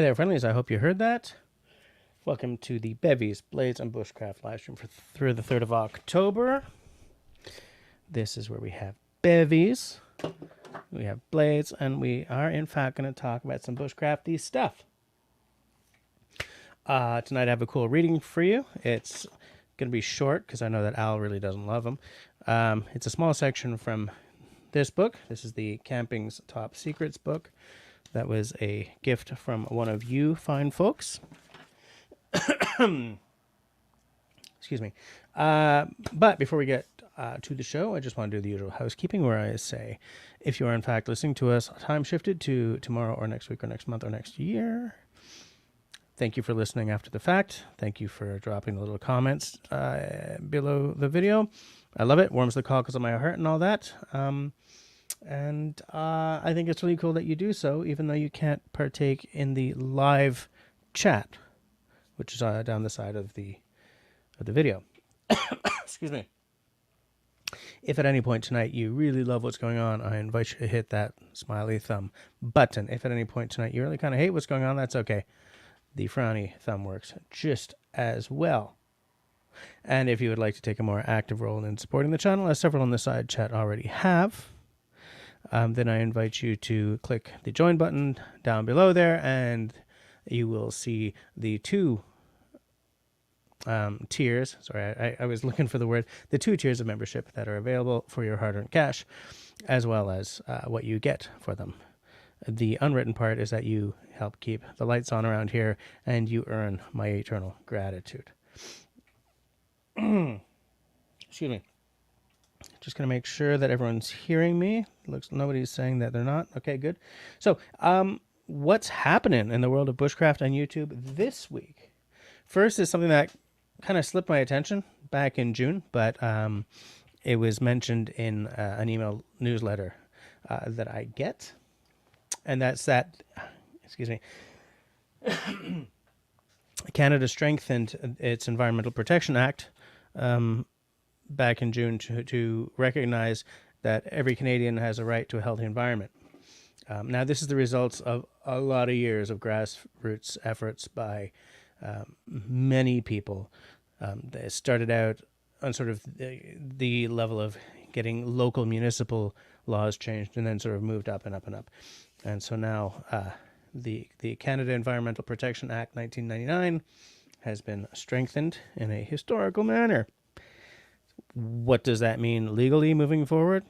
Hey there, friendlies. I hope you heard that. Welcome to the Bevvies, Blades, and Bushcraft live stream through the 3rd of October. This is where we have Bevvies, we have Blades, and we are, in fact, going to talk about some Bushcrafty stuff. Tonight I have a cool reading for you. It's going to be short because I know that Al really doesn't love them. It's a small section from this book. This is the Camping's Top Secrets book. That was a gift from one of you fine folks. Excuse me. But before we get to the show, I just want to do the usual housekeeping where I say, if you are in fact listening to us, time shifted to tomorrow or next week or next month or next year. Thank you for listening after the fact. Thank you for dropping the little comments below the video. I love it. Warms the cockles of my heart and all that. And I think it's really cool that you do so, even though you can't partake in the live chat, which is down the side of the video. Excuse me. If at any point tonight you really love what's going on, I invite you to hit that smiley thumb button. If at any point tonight you really kind of hate what's going on, that's okay. The frowny thumb works just as well. And if you would like to take a more active role in supporting the channel, as several on the side chat already have, then I invite you to click the join button down below there, and you will see the two tiers. Sorry, I was looking for the word. The two tiers of membership that are available for your hard-earned cash, as well as what you get for them. The unwritten part is that you help keep the lights on around here, and you earn my eternal gratitude. Excuse me. Just going to make sure that everyone's hearing me. Looks nobody's saying that they're not. Okay, good. So, what's happening in the world of bushcraft on YouTube this week? First is something that kind of slipped my attention back in June, but it was mentioned in an email newsletter that I get, and that's that. Excuse me. Canada strengthened its Environmental Protection Act back in June to recognize that every Canadian has a right to a healthy environment. Now, this is the results of a lot of years of grassroots efforts by many people. They started out on sort of the level of getting local municipal laws changed, and then sort of moved up and up and up. And so now the Canada Environmental Protection Act 1999 has been strengthened in a historical manner. What does that mean legally moving forward?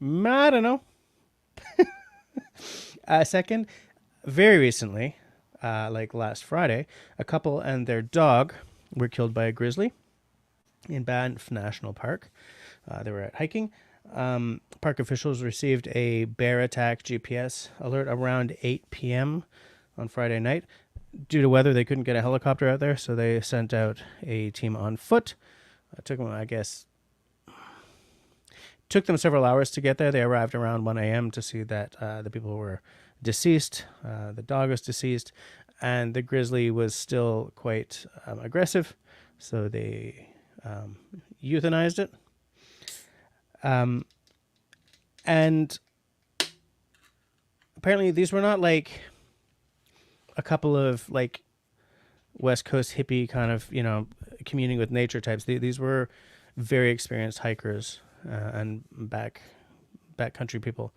I don't know. Second, very recently, like last Friday, a couple and their dog were killed by a grizzly in Banff National Park. They were out hiking. Park officials received a bear attack GPS alert around 8 p.m. on Friday night. Due to weather, they couldn't get a helicopter out there, so they sent out a team on foot. It took them, I guess, took them several hours to get there. They arrived around 1 a.m. to see that the people were deceased, the dog was deceased, and the grizzly was still quite aggressive, so they euthanized it. And apparently these were not like a couple of like West Coast hippie kind of, communing with nature types. These were very experienced hikers and backcountry people.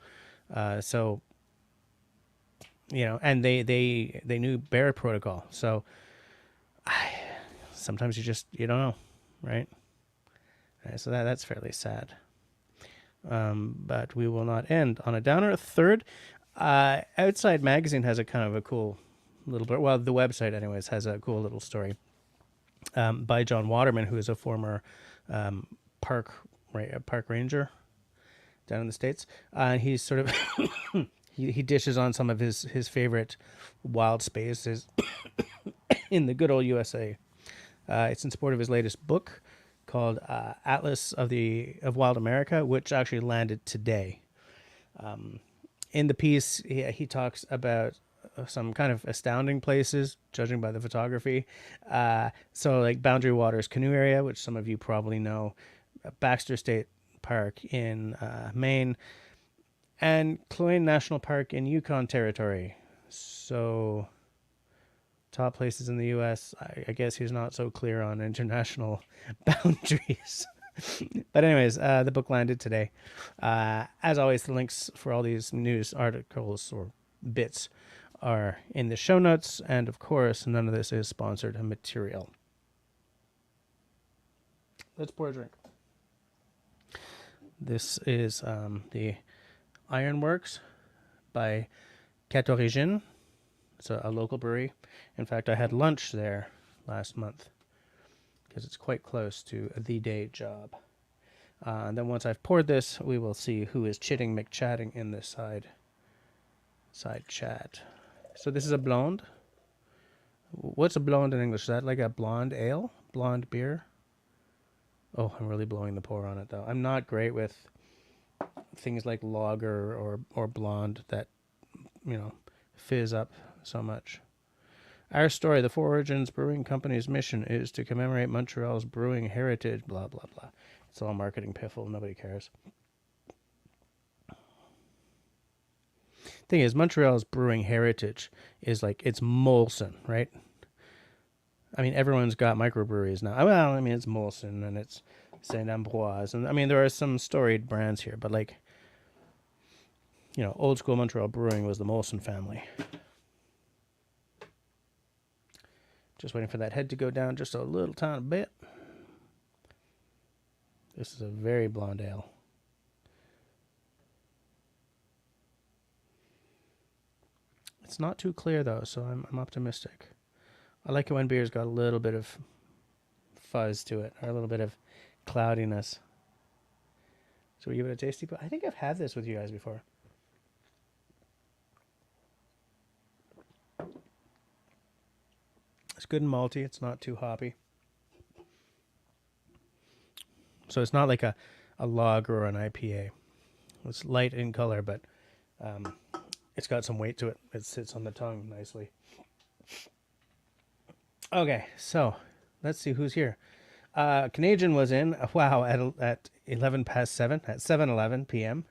So, and they knew bear protocol. So sometimes you don't know, right? So that's fairly sad. But we will not end on a downer. Third, Outside Magazine has a kind of a cool little bit. Well, the website anyways has a cool little story by John Waterman, who is a former park ranger down in the States. And he's sort of he dishes on some of his favorite wild spaces in the good old USA. It's in support of his latest book called Atlas of Wild America, which actually landed today. In the piece, he talks about some kind of astounding places, judging by the photography. So like Boundary Waters Canoe Area, which some of you probably know, Baxter State Park in Maine, and Clayton National Park in Yukon Territory. So top places in the U.S. I guess he's not so clear on international boundaries. But anyways, the book landed today. As always, the links for all these news articles or bits are in the show notes. And of course, none of this is sponsored material. Let's pour a drink. This is the Ironworks by Quête Origine. It's a local brewery. In fact, I had lunch there last month because it's quite close to the day job. And then once I've poured this, we will see who is chitting McChatting in the side chat. So this is a blonde. What's a blonde in English? Is that like a blonde ale? Blonde beer? Oh, I'm really blowing the pour on it, though. I'm not great with things like lager or blonde that, fizz up so much. Our story, the Four Origins Brewing Company's mission is to commemorate Montreal's brewing heritage, blah, blah, blah. It's all marketing piffle. Nobody cares. Thing is, Montreal's brewing heritage is like, it's Molson, right? I mean, everyone's got microbreweries now. Well, I mean, it's Molson and it's Saint-Ambroise. And I mean, there are some storied brands here, but like, old school Montreal brewing was the Molson family. Just waiting for that head to go down just a little tiny bit. This is a very blonde ale. It's not too clear though, so I'm optimistic. I like it when beer's got a little bit of fuzz to it, or a little bit of cloudiness. So we give it a tasty, but I think I've had this with you guys before. It's good and malty. It's not too hoppy. So it's not like a lager or an IPA. It's light in color, but it's got some weight to it. It sits on the tongue nicely. Okay, so let's see who's here. Canadian was in, wow, at 11 past 7, at 7:11 p.m.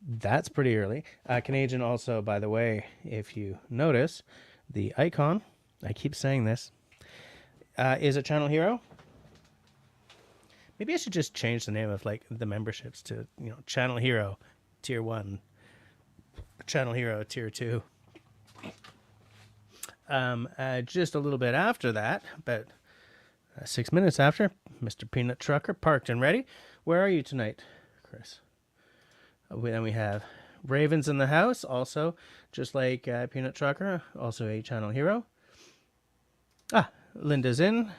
That's pretty early. Canadian also, by the way, if you notice, the icon, I keep saying this, is a channel hero. Maybe I should just change the name of like the memberships to, channel hero tier 1, channel hero tier 2. Just a little bit after that, about 6 minutes after, Mr. Peanut Trucker parked and ready. Where are you tonight, Chris? Then we have Ravens in the house, also just like Peanut Trucker, also a channel hero. Linda's in,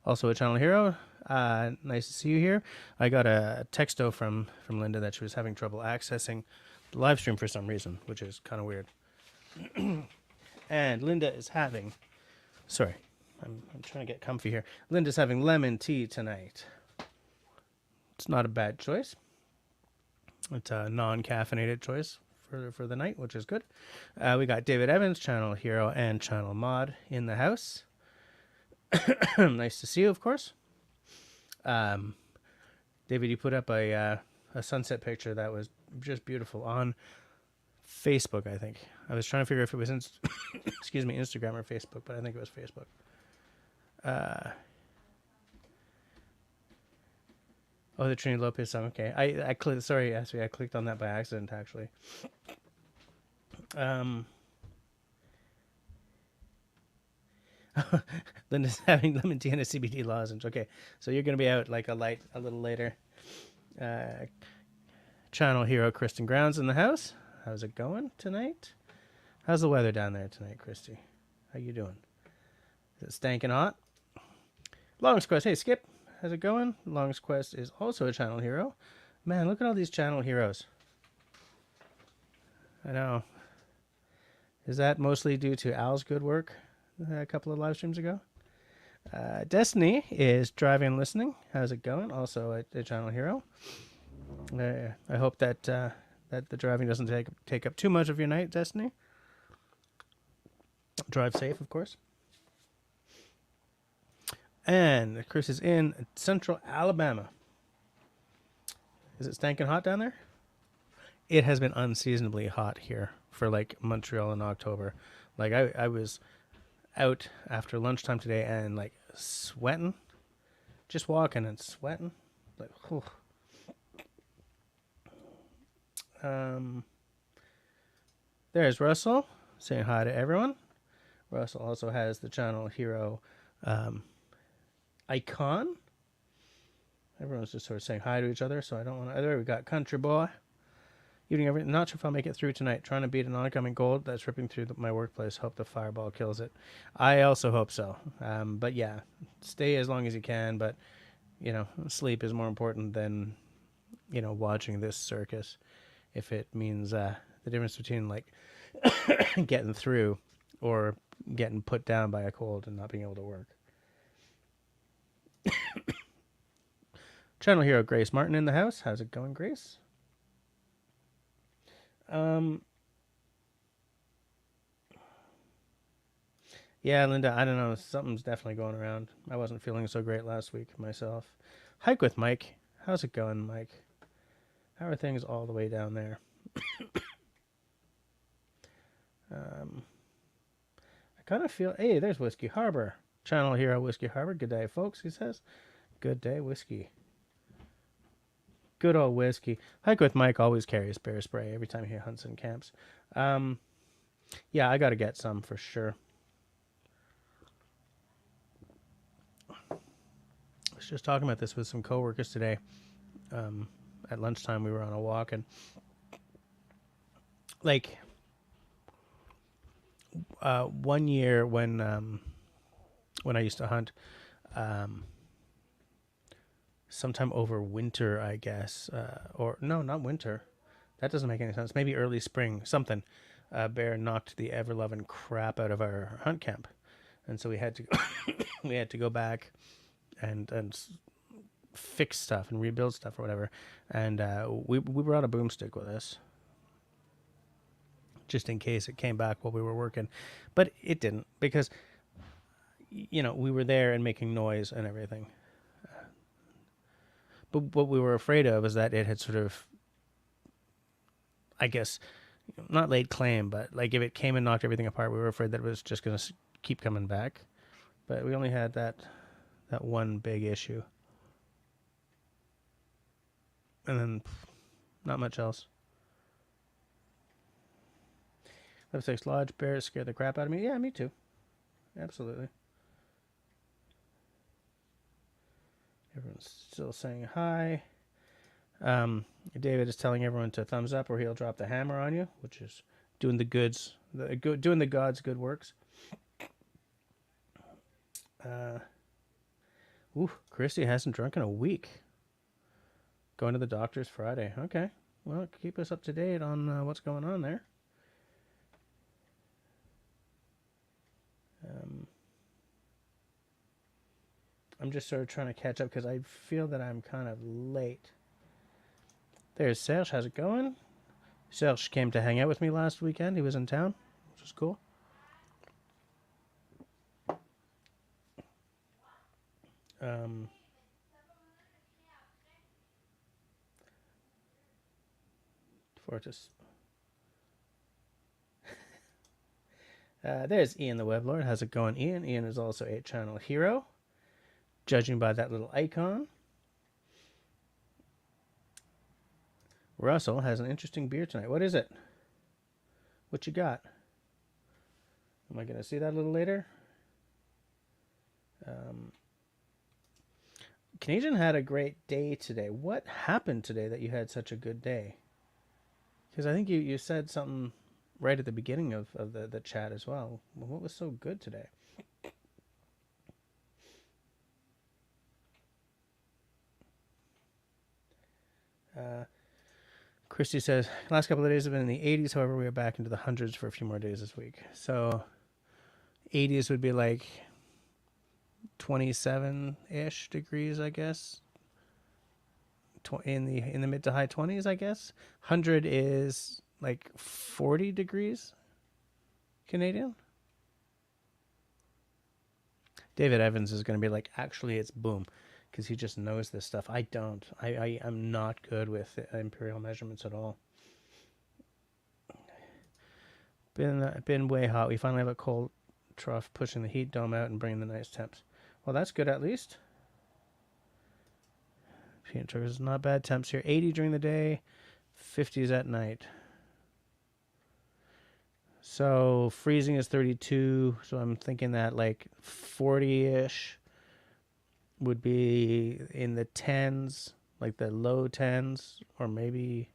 also a channel hero. Nice to see you here. I got a texto from Linda that she was having trouble accessing the live stream for some reason, which is kind of weird. And Linda is having, sorry, I'm trying to get comfy here. Linda's having lemon tea tonight. It's not a bad choice. It's a non-caffeinated choice for the night, which is good. We got David Evans, channel hero and channel mod in the house. Nice to see you, of course. David, you put up a sunset picture that was just beautiful on Facebook, I think. I was trying to figure if it was Instagram or Facebook, but I think it was Facebook. The Trini Lopez song. Okay, I clicked. Sorry, I clicked on that by accident, actually. Linda's having lemon tea and a CBD lozenge. Okay, so you're gonna be out like a little later. Channel hero Kristen Grounds in the house. How's it going tonight? How's the weather down there tonight, Christy? How you doing? Is it stankin' hot? Longest Quest. Hey, Skip. How's it going? Longest Quest is also a channel hero. Man, look at all these channel heroes. I know. Is that mostly due to Al's good work a couple of live streams ago? Destiny is driving and listening. How's it going? Also a channel hero. I hope that that the driving doesn't take up too much of your night, Destiny. Drive safe, of course. And Chris is in Central Alabama. Is it stankin' hot down there? It has been unseasonably hot here for like Montreal in October. Like I was out after lunchtime today and like sweating, just walking and sweating. Like, whew. There's Russell saying hi to everyone. Russell also has the channel hero icon. Everyone's just sort of saying hi to each other, so I don't want to. There we got Country Boy. Evening, everything. Not sure if I'll make it through tonight. Trying to beat an oncoming cold that's ripping through my workplace. Hope the fireball kills it. I also hope so. But yeah, stay as long as you can. But sleep is more important than watching this circus. If it means the difference between like getting through or getting put down by a cold and not being able to work. Channel hero Grace Martin in the house. How's it going, Grace? Yeah, Linda, I don't know. Something's definitely going around. I wasn't feeling so great last week myself. Hike with Mike. How's it going, Mike? How are things all the way down there? I kind of feel... Hey, there's Whiskey Harbor. Channel hero Whiskey Harbor. Good day, folks, he says. Good day, Whiskey. Good old Whiskey. Hike with Mike always carries bear spray every time he hunts and camps. Yeah, I got to get some for sure. I was just talking about this with some coworkers today. At lunchtime, we were on a walk, and like 1 year when I used to hunt, sometime over winter, I guess, or no, not winter. That doesn't make any sense. Maybe early spring, something. Bear knocked the ever-loving crap out of our hunt camp, and so we had to go back and fix stuff and rebuild stuff or whatever. And we brought a boomstick with us, just in case it came back while we were working, but it didn't, because we were there and making noise and everything. But what we were afraid of is that it had sort of, I guess, not laid claim, but like if it came and knocked everything apart, we were afraid that it was just going to keep coming back. But we only had that one big issue. And then not much else. Level 6 Lodge bears scare the crap out of me. Yeah, me too. Absolutely. Everyone's still saying hi. David is telling everyone to thumbs up or he'll drop the hammer on you, which is doing the goods, doing the God's good works. Christy hasn't drunk in a week. Going to the doctor's Friday. Okay. Well, keep us up to date on what's going on there. I'm just sort of trying to catch up because I feel that I'm kind of late. There's Serge. How's it going? Serge came to hang out with me last weekend. He was in town, which was cool. Fortis. There's Ian the Weblord. How's it going, Ian? Ian is also a channel hero, judging by that little icon. Russell has an interesting beer tonight. What is it? What you got? Am I going to see that a little later? Canadian had a great day today. What happened today that you had such a good day? Because I think you said something right at the beginning of the chat as well. What was so good today? Christy says, last couple of days have been in the 80s. However, we are back into the hundreds for a few more days this week. So 80s would be like 27-ish degrees, I guess. In the mid to high 20s, I guess. 100 is like 40 degrees Canadian. David Evans is going to be like, actually, it's boom, because he just knows this stuff. I don't. I'm not good with imperial measurements at all. Been way hot. We finally have a cold trough, pushing the heat dome out and bringing the nice temps. Well, that's good at least. Peanut truckers, not bad temps here. 80 during the day, 50s at night. So freezing is 32. So I'm thinking that like 40-ish would be in the 10s, like the low 10s, or maybe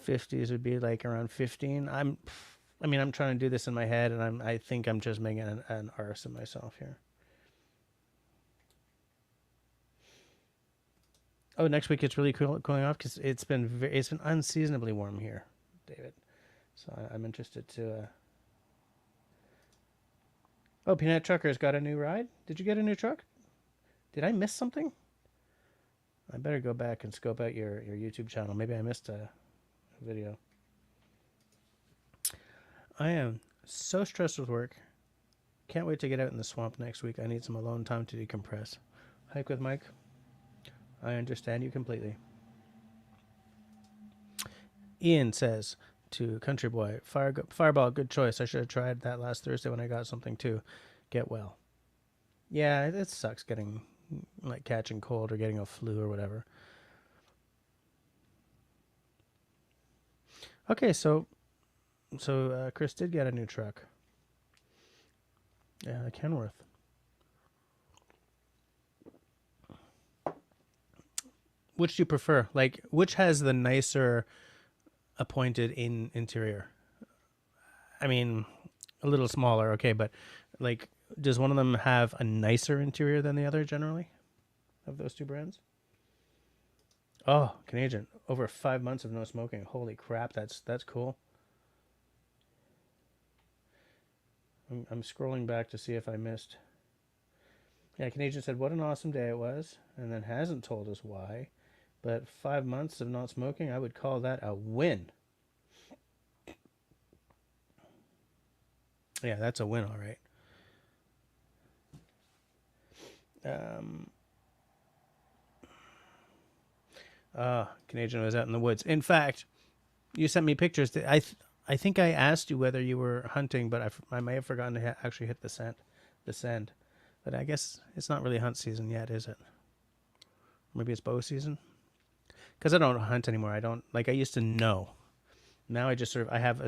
50s would be like around 15. I'm trying to do this in my head, and I think I'm just making an arse of myself here. Oh, next week it's really cool going off because it's been unseasonably warm here, David. So I'm interested to. Oh, Peanut Trucker's got a new ride. Did you get a new truck? Did I miss something? I better go back and scope out your YouTube channel. Maybe I missed a video. I am so stressed with work. Can't wait to get out in the swamp next week. I need some alone time to decompress. Hike with Mike. I understand you completely. Ian says to Country Boy, Fireball, good choice. I should have tried that last Thursday when I got something too. Get well. Yeah, it sucks getting, like, catching cold or getting a flu or whatever. Okay, so Chris did get a new truck. Yeah, the Kenworth. Which do you prefer? Like, which has the nicer appointed interior? I mean, a little smaller, okay, but like, does one of them have a nicer interior than the other generally, of those two brands? Oh, Canadian. Over 5 months of no smoking. Holy crap, that's cool. I'm scrolling back to see if I missed. Yeah, Canadian said, what an awesome day it was, and then hasn't told us why. But 5 months of not smoking, I would call that a win. Yeah, that's a win, all right. Canadian was out in the woods. In fact, you sent me pictures. I think I asked you whether you were hunting, but I may have forgotten to actually hit the send. But I guess it's not really hunt season yet, is it? Maybe it's bow season? Because I don't hunt anymore. I don't, like, I used to know. Now I just I have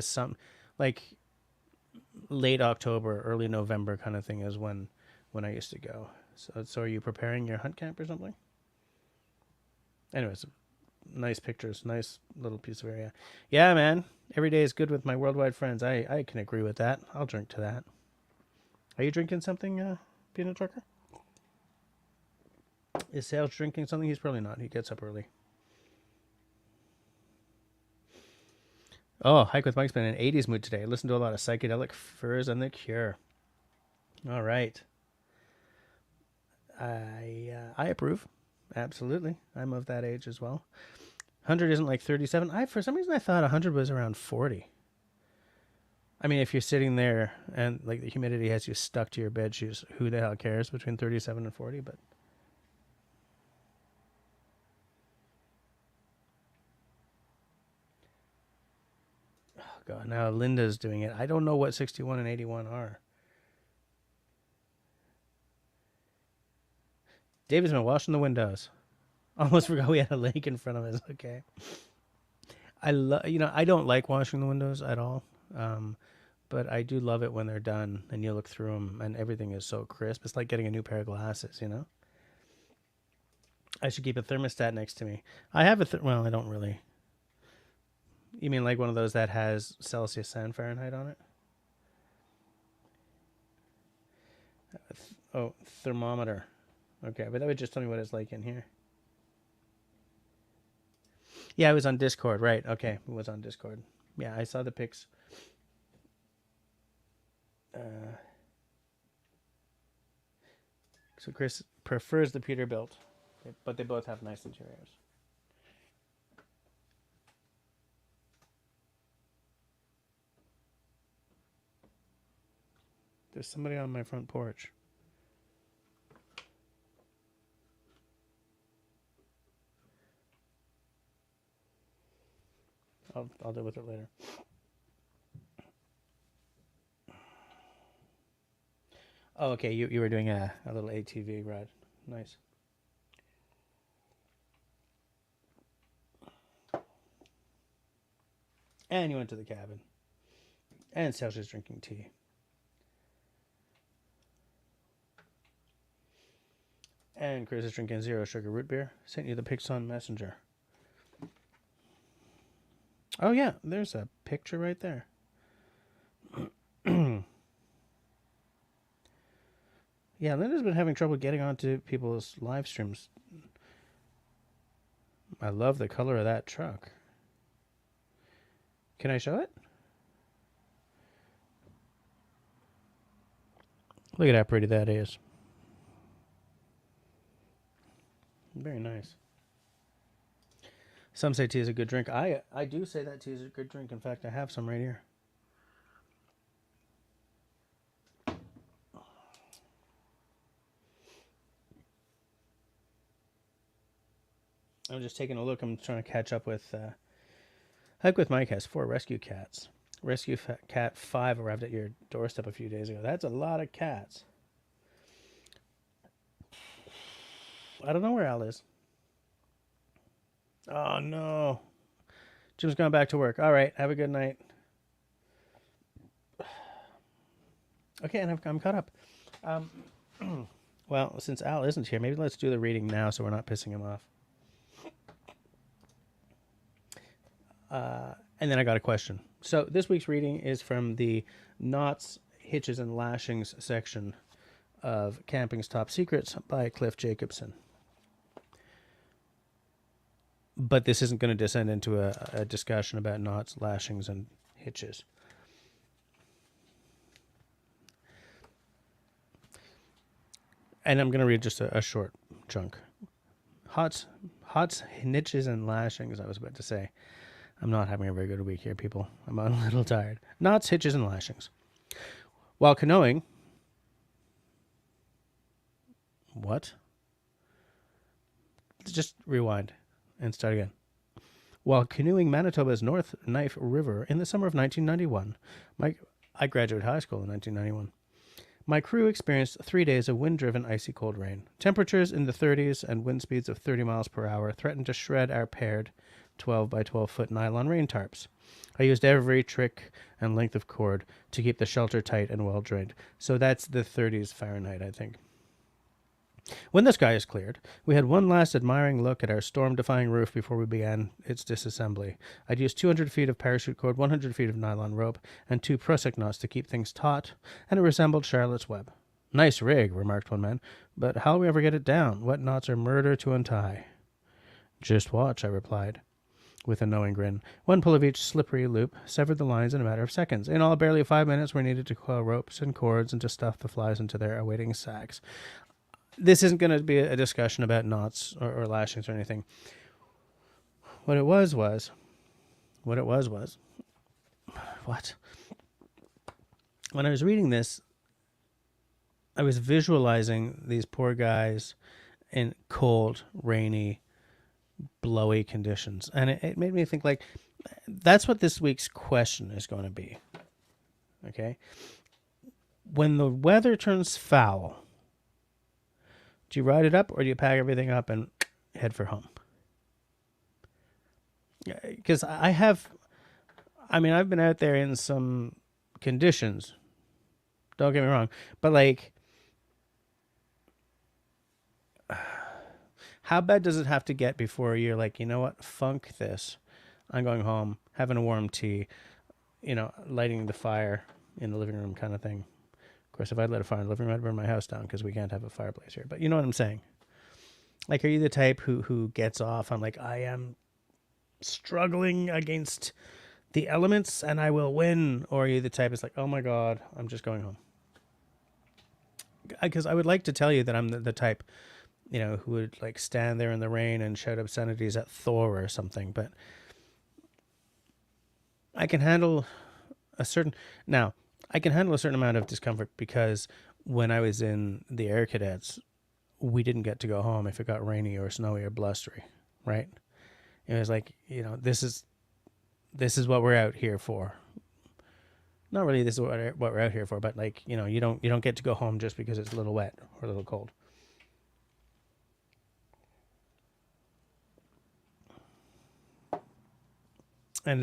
like, late October, early November kind of thing is when I used to go. So are you preparing your hunt camp or something? Anyways, nice pictures, nice little piece of area. Yeah, man. Every day is good with my worldwide friends. I can agree with that. I'll drink to that. Are you drinking something, Peanut Trucker? Is Sales drinking something? He's probably not. He gets up early. Oh, Hike with Mike's been in an 80s mood today. Listen to a lot of Psychedelic Furs and The Cure. All right. I approve. Absolutely. I'm of that age as well. 100 isn't like 37. For some reason I thought 100 was around 40. I mean, if you're sitting there and like the humidity has you stuck to your bed shoes, who the hell cares between 37 and 40? But oh god, now Linda's doing it. I don't know what 61 and 81 are. David's been washing the windows. Almost forgot we had a lake in front of us. Okay. I don't like washing the windows at all. But I do love it when they're done and you look through them and everything is so crisp. It's like getting a new pair of glasses, you know? I should keep a thermostat next to me. I have well, I don't really. You mean like one of those that has Celsius and Fahrenheit on it? Oh, thermometer. Okay, but that would just tell me what it's like in here. Yeah, it was on Discord, right? Okay, it was on Discord. Yeah, I saw the pics. So Chris prefers the Peterbilt, but they both have nice interiors. There's somebody on my front porch. I'll deal with it later. Oh, okay. You were doing a little ATV ride. Nice. And you went to the cabin. And Serge's drinking tea. And Chris is drinking zero sugar root beer. Sent you the pics on Messenger. Oh, yeah. There's a picture right there. Yeah, Linda's been having trouble getting onto people's live streams. I love the color of that truck. Can I show it? Look at how pretty that is. Very nice. Some say tea is a good drink. I do say that tea is a good drink. In fact, I have some right here. I'm just taking a look. I'm trying to catch up with... Hike with Mike has 4 rescue cats. Rescue cat 5 arrived at your doorstep a few days ago. That's a lot of cats. I don't know where Al is. Oh, no. Jim's gone back to work. All right. Have a good night. Okay, and I'm caught up. Well, since Al isn't here, maybe let's do the reading now so we're not pissing him off. And then I got a question. So this week's reading is from the knots, hitches, and lashings section of Camping's Top Secrets by Cliff Jacobson. But this isn't going to descend into a discussion about knots, lashings, and hitches. And I'm going to read just a short chunk. Hots, hitches, and lashings, I was about to say. I'm not having a very good week here, people. I'm a little tired. Knots, hitches, and lashings. While canoeing... What? Just rewind and start again. While canoeing Manitoba's North Knife River in the summer of 1991, I graduated high school in 1991. My crew experienced 3 days of wind-driven, icy cold rain. Temperatures in the 30s and wind speeds of 30 miles per hour threatened to shred our paired 12 by 12 foot nylon rain tarps. I used every trick and length of cord to keep the shelter tight and well drained. So that's the 30s Fahrenheit, I think. When the sky is cleared, we had one last admiring look at our storm-defying roof before we began its disassembly. I'd used 200 feet of parachute cord, 100 feet of nylon rope, and 2 prusik knots to keep things taut, and it resembled Charlotte's Web. Nice rig, remarked one man, but how'll we ever get it down? What knots are murder to untie? Just watch, I replied, with a knowing grin. One pull of each slippery loop severed the lines in a matter of seconds. In all, barely 5 minutes were needed to coil ropes and cords and to stuff the flies into their awaiting sacks. This isn't going to be a discussion about knots or lashings or anything. What it was... What? When I was reading this, I was visualizing these poor guys in cold, rainy, blowy conditions. And it made me think, like, that's what this week's question is going to be. Okay? When the weather turns foul, do you ride it up or do you pack everything up and head for home? Because I've been out there in some conditions. Don't get me wrong. But, like, how bad does it have to get before you're like, you know what, funk this. I'm going home, having a warm tea, lighting the fire in the living room kind of thing. Of course, if I'd lit a fire in the living room, I'd burn my house down because we can't have a fireplace here. But you know what I'm saying? Like, are you the type who gets off on, like, I am struggling against the elements and I will win? Or are you the type that's like, oh my God, I'm just going home? Because I would like to tell you that I'm the type, who would, like, stand there in the rain and shout obscenities at Thor or something. But I can handle a certain amount of discomfort because when I was in the Air Cadets, we didn't get to go home if it got rainy or snowy or blustery, right? It was like, this is what we're out here for. not really this is what we're out here for, but like, you know, you don't get to go home just because it's a little wet or a little cold. And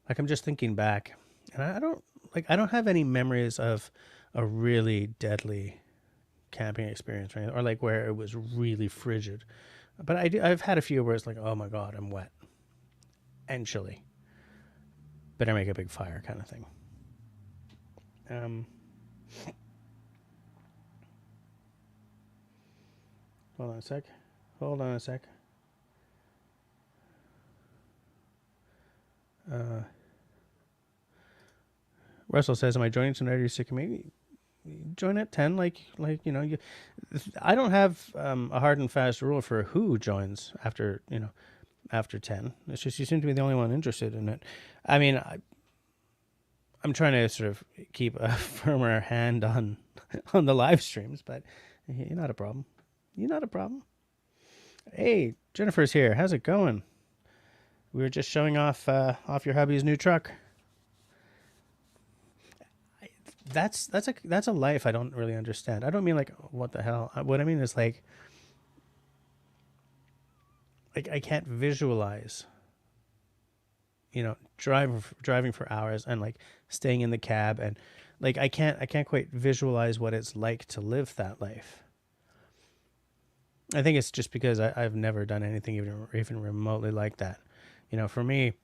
like I'm just thinking back, and I don't have any memories of a really deadly camping experience, right? Or like where it was really frigid. But I've had a few where it's like, oh my God, I'm wet and chilly. Better make a big fire kind of thing. Hold on a sec. Russell says, am I joining tonight or are you sick of me? Join at 10, like you know, I don't have a hard and fast rule for who joins after 10. It's just you seem to be the only one interested in it. I mean, I'm trying to sort of keep a firmer hand on the live streams, but you're not a problem. Hey, Jennifer's here. How's it going? We were just showing off your hubby's new truck. That's a life I don't really understand. I don't mean like what the hell. What I mean is like I can't visualize, driving for hours and like staying in the cab, and like I can't quite visualize what it's like to live that life. I think it's just because I've never done anything even remotely like that. For me,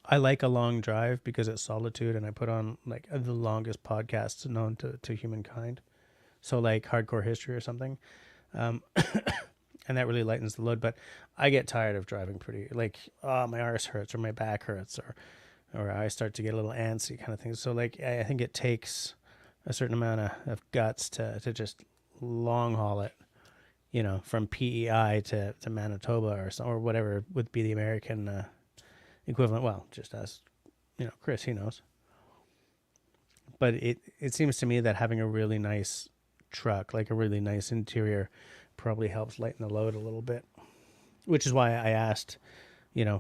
I like a long drive because it's solitude, and I put on like the longest podcasts known to humankind. So like Hardcore History or something. And that really lightens the load. But I get tired of driving pretty, like, my arse hurts or my back hurts or I start to get a little antsy kind of thing. So like, I think it takes a certain amount of guts to just long haul it, from PEI to Manitoba or whatever would be the American equivalent. Well, just as, Chris, he knows. But it seems to me that having a really nice truck, like a really nice interior, probably helps lighten the load a little bit. Which is why I asked,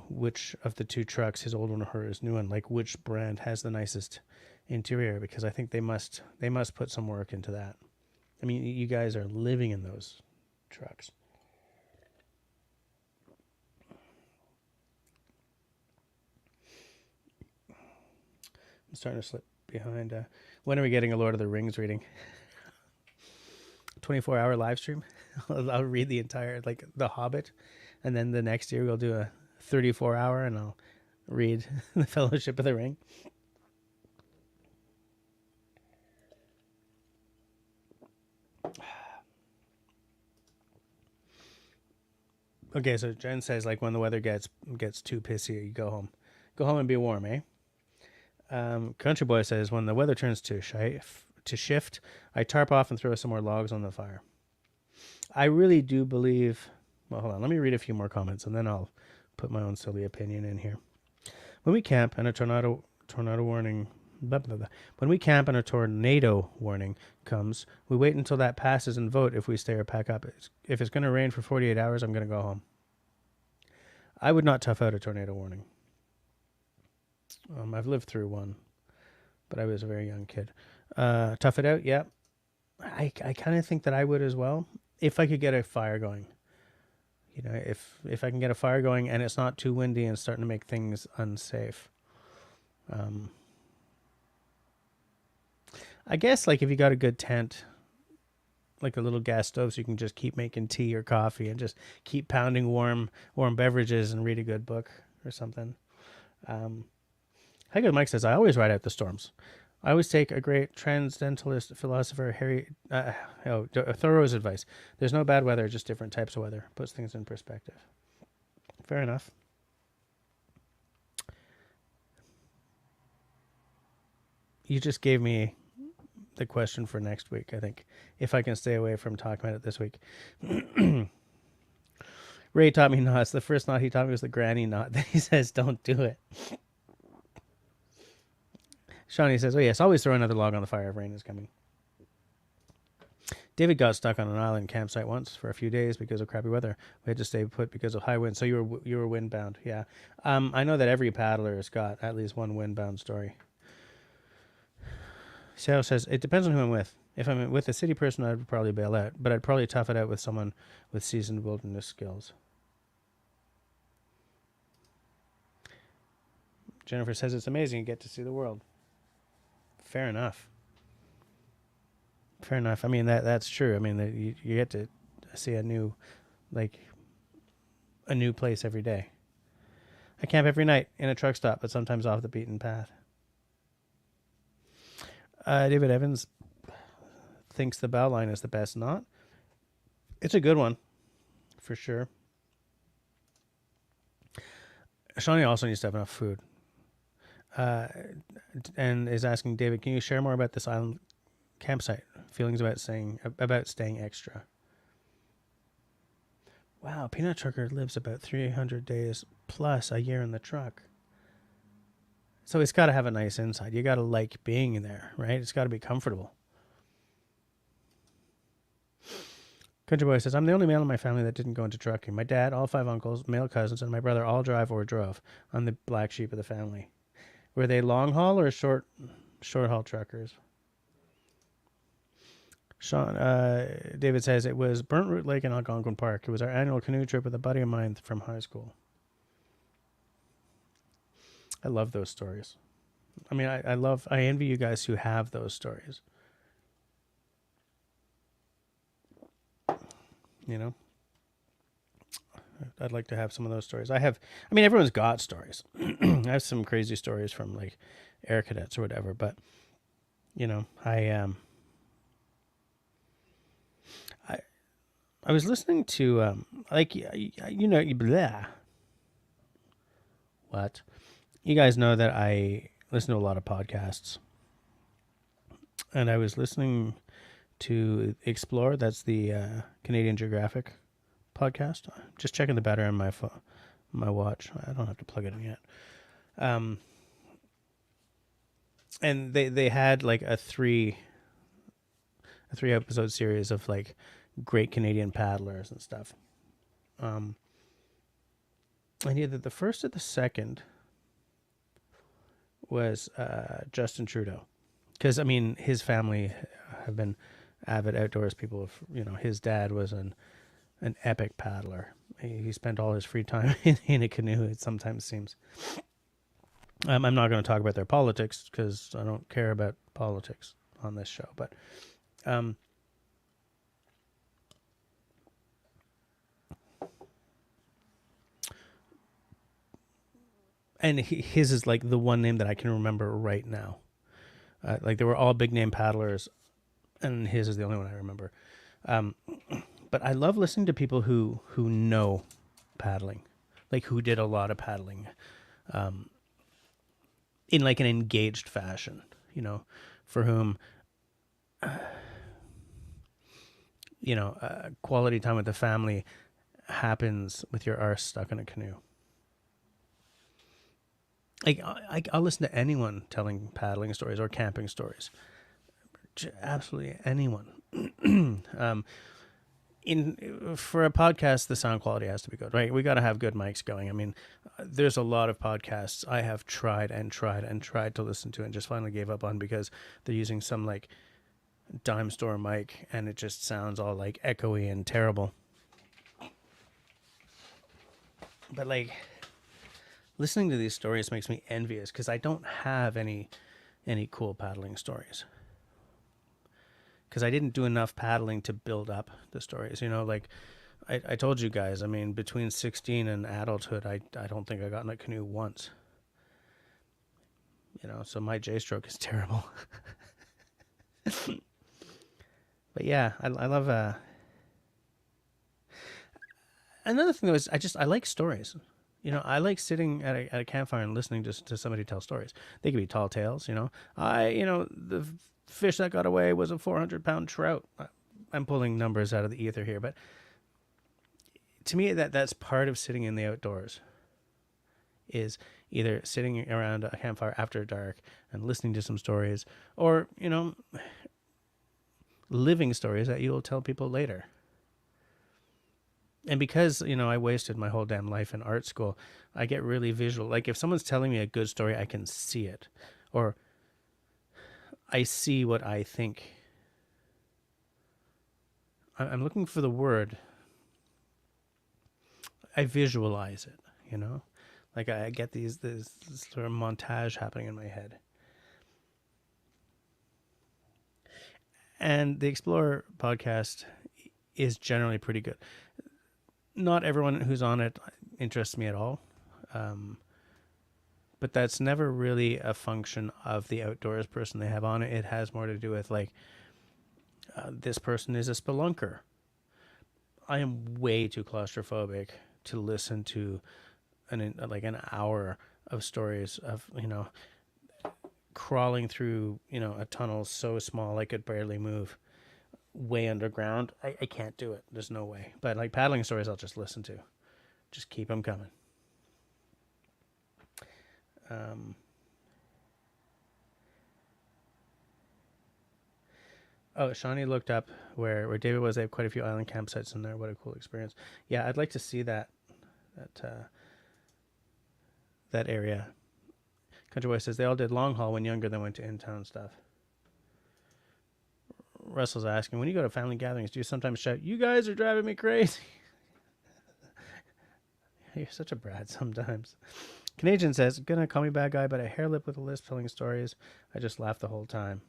which of the two trucks, his old one or his new one, like which brand has the nicest interior, because I think they must put some work into that. I mean, you guys are living in those trucks. I'm starting to slip behind. When are we getting a Lord of the Rings reading? 24-hour live stream. I'll read the entire, like, The Hobbit, and then the next year we'll do a 34-hour, and I'll read The Fellowship of the Ring. Okay, so Jen says, like, when the weather gets too pissy, you go home and be warm, eh? Country Boy says, when the weather turns to shift, I tarp off and throw some more logs on the fire. I really do believe... Well, hold on. Let me read a few more comments, and then I'll put my own silly opinion in here. When we camp and a tornado warning... Blah, blah, blah. When we camp and a tornado warning comes, we wait until that passes and vote if we stay or pack up. If it's going to rain for 48 hours, I'm going to go home. I would not tough out a tornado warning. I've lived through one, but I was a very young kid. Tough it out, yeah. I kind of think that I would as well, if I could get a fire going. If I can get a fire going and it's not too windy and starting to make things unsafe. I guess, like, if you got a good tent, like a little gas stove, so you can just keep making tea or coffee and just keep pounding warm beverages and read a good book or something. Hi, good Mike says, I always ride out the storms. I always take a great transcendentalist philosopher, Thoreau's advice. There's no bad weather, just different types of weather. Puts things in perspective. Fair enough. You just gave me the question for next week, I think, if I can stay away from talking about it this week. Ray taught me knots. The first knot he taught me was the granny knot. Then he says, don't do it. Shawnee says, oh yes, always throw another log on the fire if rain is coming. David got stuck on an island campsite once for a few days because of crappy weather. We had to stay put because of high winds. So you were windbound, yeah. I know that every paddler has got at least one windbound story. Sarah says, it depends on who I'm with. If I'm with a city person, I'd probably bail out, but I'd probably tough it out with someone with seasoned wilderness skills. Jennifer says, it's amazing you get to see the world. Fair enough. Fair enough. I mean, that's true. I mean, you get to see a new place every day. I camp every night in a truck stop, but sometimes off the beaten path. David Evans thinks the bow line is the best knot. It's a good one, for sure. Shawnee also needs to have enough food. And is asking, David, can you share more about this island campsite? Feelings about staying extra. Wow, Peanut Trucker lives about 300 days plus a year in the truck. So it's got to have a nice inside. You got to like being in there, right? It's got to be comfortable. Country Boy says, I'm the only male in my family that didn't go into trucking. My dad, all 5 uncles, male cousins, and my brother all drive or drove. I'm the black sheep of the family. Were they long haul or short haul truckers? Sean, David says, it was Burnt Root Lake in Algonquin Park. It was our annual canoe trip with a buddy of mine from high school. I love those stories. I mean, I envy you guys who have those stories. You know? I'd like to have some of those stories. Everyone's got stories. I have some crazy stories from like air cadets or whatever, but you know, I was listening to blah. What? You guys know that I listen to a lot of podcasts. And I was listening to Explore, that's the Canadian Geographic podcast. Just checking the battery on my phone, my watch. I don't have to plug it in yet. And they had like a three episode series of like great Canadian paddlers and stuff. And either the first or the second was Justin Trudeau, because I mean his family have been avid outdoors people. You know, his dad was an epic paddler. He spent all his free time in a canoe, it sometimes seems. I'm not going to talk about their politics because I don't care about politics on this show, but and his is like the one name that I can remember right now. Like they were all big name paddlers, and his is the only one I remember. But I love listening to people who know paddling, like who did a lot of paddling, in like an engaged fashion, you know, for whom, quality time with the family happens with your arse stuck in a canoe. Like I'll listen to anyone telling paddling stories or camping stories. Absolutely anyone. For a podcast, the sound quality has to be good, right? We got to have good mics going. I mean, there's a lot of podcasts I have tried to listen to and just finally gave up on because they're using some like dime store mic and it just sounds all like echoey and terrible. But like listening to these stories makes me envious because I don't have any cool paddling stories. Because I didn't do enough paddling to build up the stories. You know, like I told you guys, I mean, between 16 and adulthood, I don't think I got in a canoe once. You know, so my J-stroke is terrible. But yeah, I love... Another thing was, I like stories. You know, I like sitting at a campfire and listening to somebody tell stories. They could be tall tales, you know. The fish that got away was a 400-pound trout. I'm pulling numbers out of the ether here, but to me, that's part of sitting in the outdoors. Is either sitting around a campfire after dark and listening to some stories, or living stories that you'll tell people later. And because, I wasted my whole damn life in art school, I get really visual. Like if someone's telling me a good story, I can see it. Or I see what I think. I'm looking for the word. I visualize it, Like I get this sort of montage happening in my head. And the Explorer podcast is generally pretty good. Not everyone who's on it interests me at all. But that's never really a function of the outdoors person they have on it. It has more to do with this person is a spelunker. I am way too claustrophobic to listen to an hour of stories of, crawling through, a tunnel so small I could barely move way underground. I can't do it. There's no way. But like paddling stories, I'll just listen to. Just keep them coming. Shawnee looked up where David was. They have quite a few island campsites in there. What a cool experience. Yeah, I'd like to see that area. Country Boy says they all did long haul when younger, then went to in-town stuff. Russell's asking, when you go to family gatherings, do you sometimes shout, "You guys are driving me crazy"? You're such a brat sometimes. Canadian says, gonna call me bad guy, but a hair lip with a lisp telling stories. I just laughed the whole time.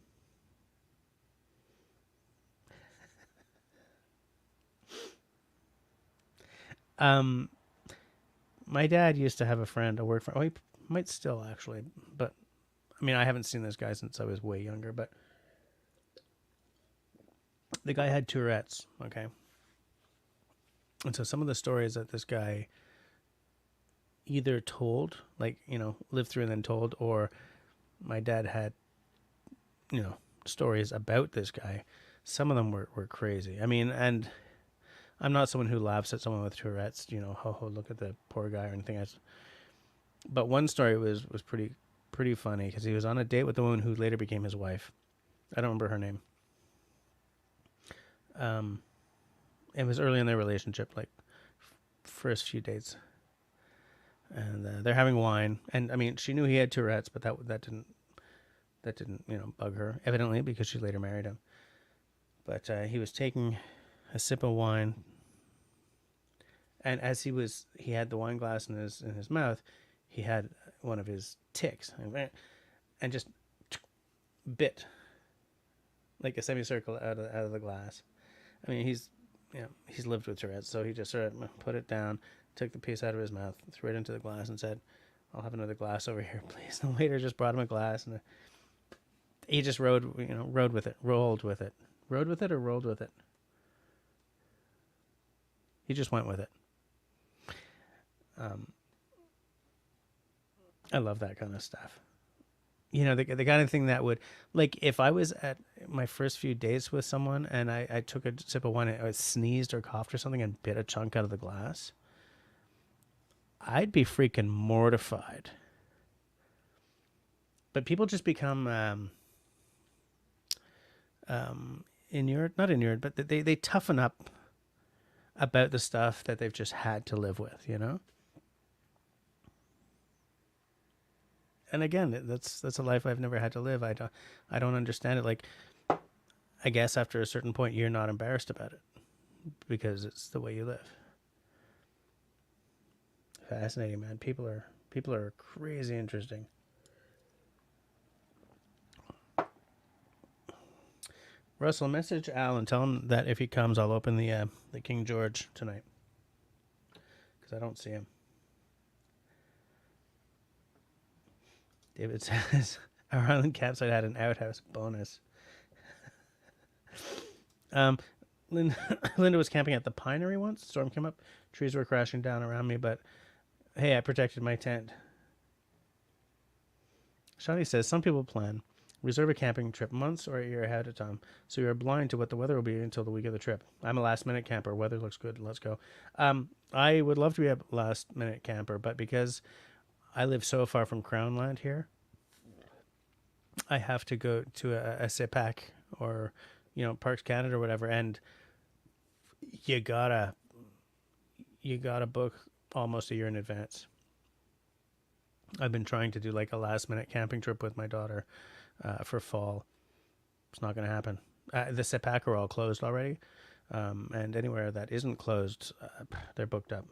My dad used to have a friend, a work friend. Oh, he might still actually, but I mean, I haven't seen this guy since I was way younger, but the guy had Tourette's, okay? And so some of the stories that this guy either told, lived through and then told, or my dad had, stories about this guy. Some of them were crazy. I mean, and I'm not someone who laughs at someone with Tourette's, ho, look at the poor guy or anything else. But one story was pretty funny because he was on a date with the woman who later became his wife. I don't remember her name. It was early in their relationship, like first few dates. And they're having wine, and I mean, she knew he had Tourette's, but that didn't bug her, evidently, because she later married him. But he was taking a sip of wine, and as he had the wine glass in his mouth, he had one of his ticks, and just bit like a semicircle out of the glass. I mean, he's lived with Tourette's, so he just sort of put it down, took the piece out of his mouth, threw it into the glass, and said, "I'll have another glass over here, please." And the waiter just brought him a glass, and he just rolled with it. He just went with it. I love that kind of stuff. The kind of thing that would, like, if I was at my first few dates with someone and I took a sip of wine and I sneezed or coughed or something and bit a chunk out of the glass, I'd be freaking mortified. But people just become not inured, but they toughen up about the stuff that they've just had to live with, And again, that's a life I've never had to live. I don't understand it. Like, I guess after a certain point, you're not embarrassed about it because it's the way you live. Fascinating, man. People are crazy interesting. Russell, message Al and tell him that if he comes, I'll open the King George tonight because I don't see him. David says our island campsite had an outhouse bonus. Linda was camping at the Pinery once. Storm came up. Trees were crashing down around me, but hey, I protected my tent. Shawnee says some people plan. Reserve a camping trip months or a year ahead of time, so you're blind to what the weather will be until the week of the trip. I'm a last-minute camper. Weather looks good. Let's go. I would love to be a last-minute camper, but because I live so far from Crown Land here, I have to go to a SIPAC or Parks Canada or whatever, and you gotta book almost a year in advance. I've been trying to do like a last minute camping trip with my daughter for fall. It's not going to happen. The Sepak are all closed already, and anywhere that isn't closed, they're booked up,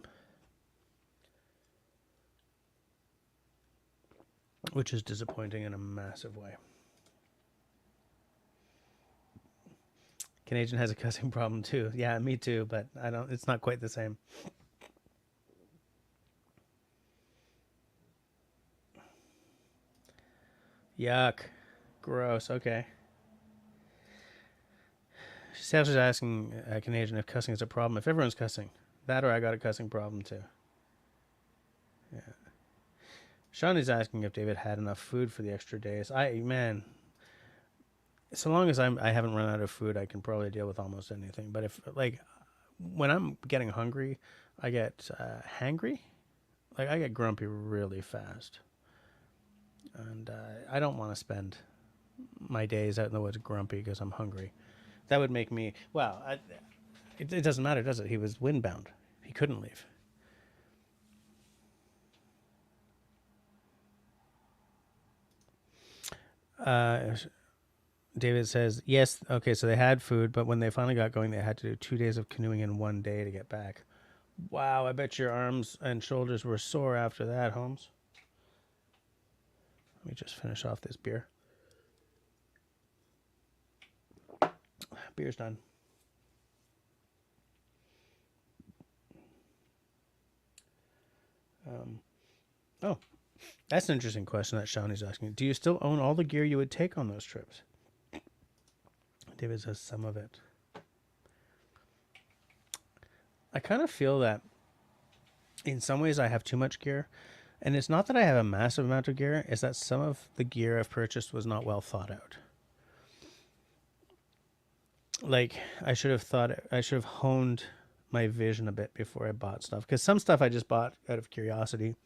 which is disappointing in a massive way. Canadian has a cussing problem too. Yeah, me too, but it's not quite the same. Yuck. Gross. Okay. Sales is asking Canadian if cussing is a problem. If everyone's cussing, that or I got a cussing problem too. Yeah. Sean is asking if David had enough food for the extra days. So long as I haven't run out of food, I can probably deal with almost anything. But if when I'm getting hungry, I get hangry. Like I get grumpy really fast, and I don't want to spend my days out in the woods grumpy because I'm hungry. That would make me it doesn't matter, does it? He was windbound. He couldn't leave. David says, yes, okay, so they had food, but when they finally got going, they had to do 2 days of canoeing in 1 day to get back. Wow, I bet your arms and shoulders were sore after that, Holmes. Let me just finish off this beer. Beer's done. Oh, that's an interesting question that Shawnee's asking. Do you still own all the gear you would take on those trips? David says some of it. I kind of feel that in some ways I have too much gear. And it's not that I have a massive amount of gear, it's that some of the gear I've purchased was not well thought out. Like, I should have honed my vision a bit before I bought stuff. Because some stuff I just bought out of curiosity,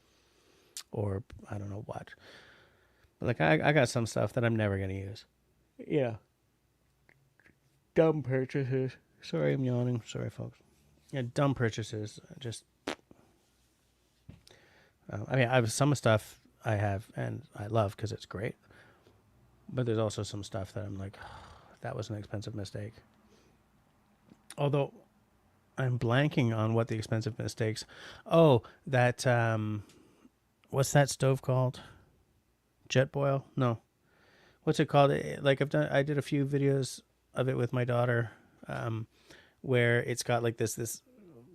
or I don't know what. But like, I got some stuff that I'm never going to use. Yeah. Dumb purchases. Sorry, I'm yawning. Sorry, folks. Yeah, dumb purchases. Just, I have some stuff I have and I love because it's great. But there's also some stuff that I'm like, oh, that was an expensive mistake. Although I'm blanking on what the expensive mistakes. Oh, that what's that stove called? Jet boil? No. What's it called? Like I did a few videos of it with my daughter, where it's got like this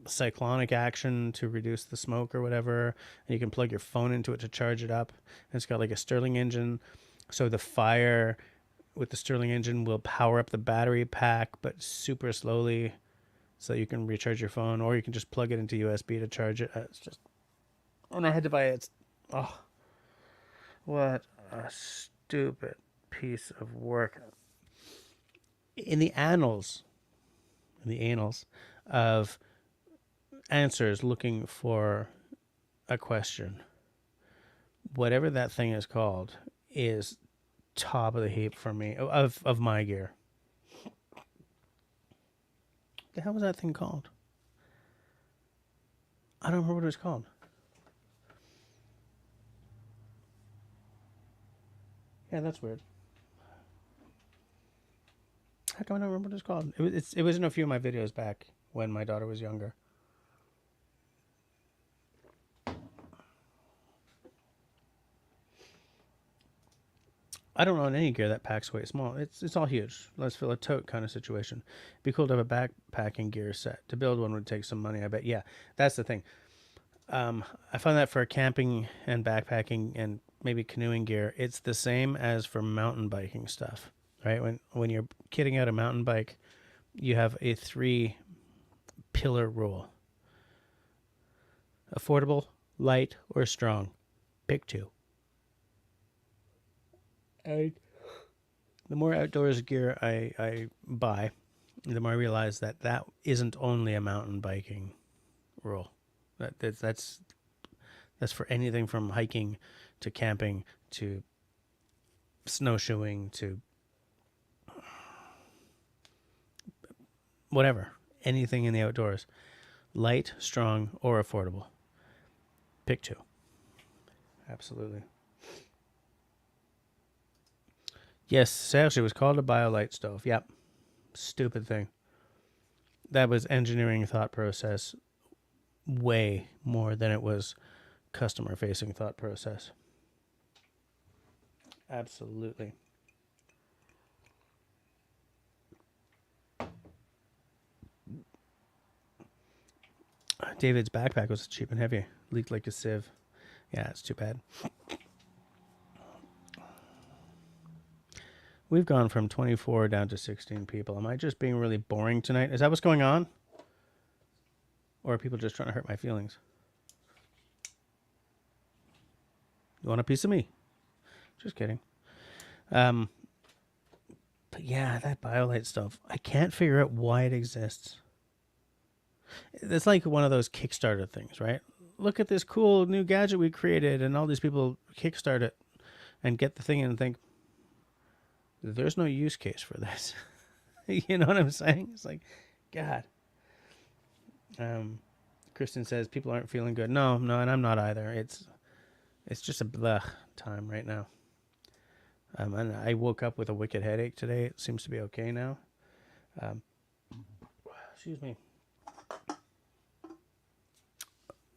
cyclonic action to reduce the smoke or whatever, and you can plug your phone into it to charge it up. And it's got like a Stirling engine, so the fire with the Stirling engine will power up the battery pack, but super slowly, so you can recharge your phone, or you can just plug it into USB to charge it. It's just, and I had to buy it. Oh, what a stupid piece of work. In the annals of answers looking for a question, whatever that thing is called is top of the heap for me of my gear. The hell was that thing called? I don't remember what it was called. Yeah, that's weird. How come I don't remember what it's called? It was in a few of my videos back when my daughter was younger. I don't own any gear that packs way small. It's all huge. Let's fill a tote kind of situation. It'd be cool to have a backpacking gear set. To build one would take some money, I bet. Yeah, that's the thing. I find that for camping and backpacking and maybe canoeing gear, it's the same as for mountain biking stuff, right? When you're kitting out a mountain bike, you have a 3-pillar rule. Affordable, light, or strong. Pick 2. The more outdoors gear I buy, the more I realize that isn't only a mountain biking rule. That's for anything from hiking to camping to snowshoeing to whatever, anything in the outdoors. Light, strong, or affordable. Pick two. Absolutely. Yes, Serge, it was called a BioLite stove. Yep. Stupid thing. That was engineering thought process way more than it was customer facing thought process. Absolutely. David's backpack was cheap and heavy. Leaked like a sieve. Yeah, it's too bad. We've gone from 24 down to 16 people. Am I just being really boring tonight? Is that what's going on? Or are people just trying to hurt my feelings? You want a piece of me? Just kidding. But yeah, that BioLite stuff. I can't figure out why it exists. It's like one of those Kickstarter things, right? Look at this cool new gadget we created, and all these people kickstart it and get the thing in and think, there's no use case for this. You know what I'm saying? It's like, God. Kristen says people aren't feeling good. No, and I'm not either. It's just a blech time right now. And I woke up with a wicked headache today. It seems to be okay now. Excuse me.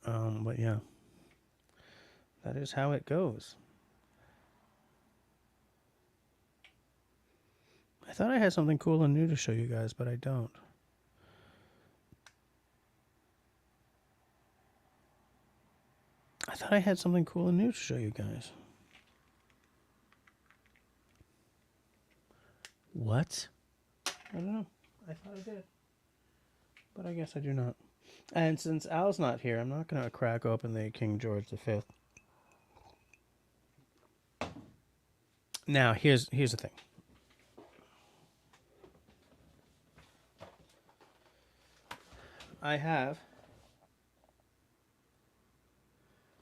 But yeah, that is how it goes. I thought I had something cool and new to show you guys, but I don't. I thought I had something cool and new to show you guys. What? I don't know. I thought I did. But I guess I do not. And since Al's not here, I'm not going to crack open the King George V. Now, here's the thing. I have...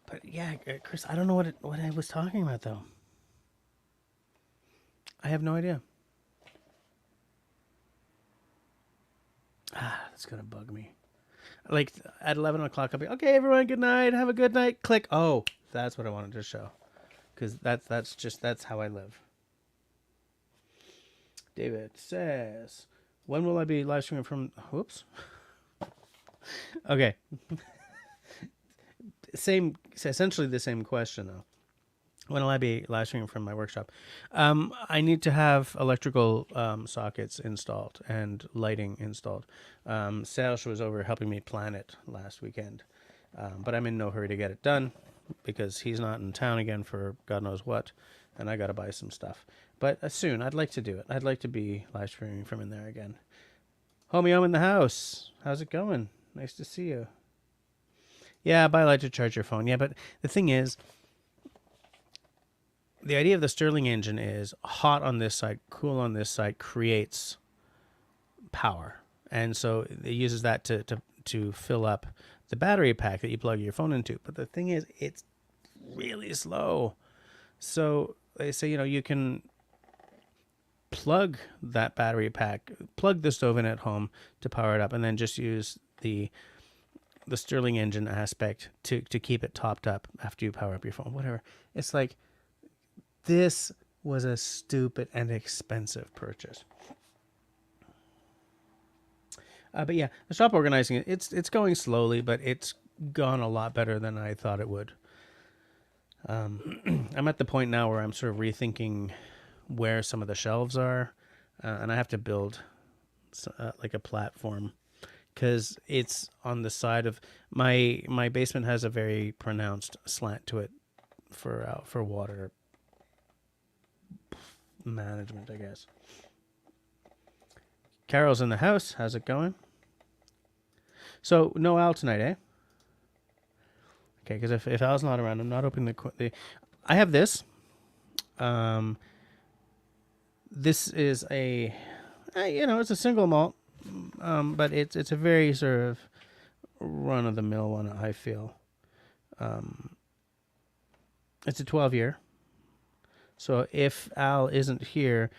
But yeah, Chris, I don't know what I was talking about, though. I have no idea. That's going to bug me. Like, at 11 o'clock, I'll be, okay, everyone, good night. Have a good night. Click. Oh, that's what I wanted to show. Because that's how I live. David says, when will I be live streaming from... Whoops. Okay. Essentially the same question, though. When will I be live streaming from my workshop? I need to have electrical sockets installed and lighting installed. Serge was over helping me plan it last weekend, but I'm in no hurry to get it done because he's not in town again for God knows what, and I got to buy some stuff. But soon, I'd like to do it. I'd like to be live streaming from in there again. Homie, I'm in the house. How's it going? Nice to see you. Yeah, buy a light to charge your phone. Yeah, but the thing is, the idea of the Stirling engine is hot on this side, cool on this side, creates power. And so it uses that to fill up the battery pack that you plug your phone into. But the thing is, it's really slow. So they say, you can plug that battery pack, plug the stove in at home to power it up, and then just use the Stirling engine aspect to keep it topped up after you power up your phone, whatever. It's like, this was a stupid and expensive purchase. But yeah, the shop organizing it, it's going slowly, but it's gone a lot better than I thought it would. I'm at the point now where I'm sort of rethinking where some of the shelves are, and I have to build like a platform, because it's on the side of my basement has a very pronounced slant to it for water management, I guess. Carol's in the house. How's it going? So no Al tonight, eh? Okay, because if Al's not around, I'm not opening the. I have this. This is a, it's a single malt, but it's a very sort of run of the mill one. I feel. It's a 12-year. So if Al isn't here,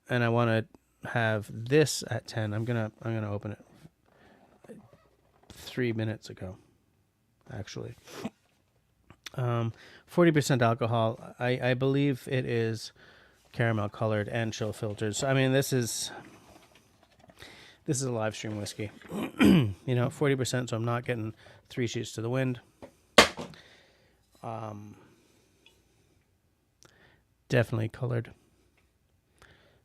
and I want to have this at 10. I'm gonna open it 3 minutes ago, actually. 40% alcohol. I believe it is caramel colored and chill filtered. So I mean, this is a live stream whiskey. 40%. So I'm not getting 3 sheets to the wind. Definitely colored.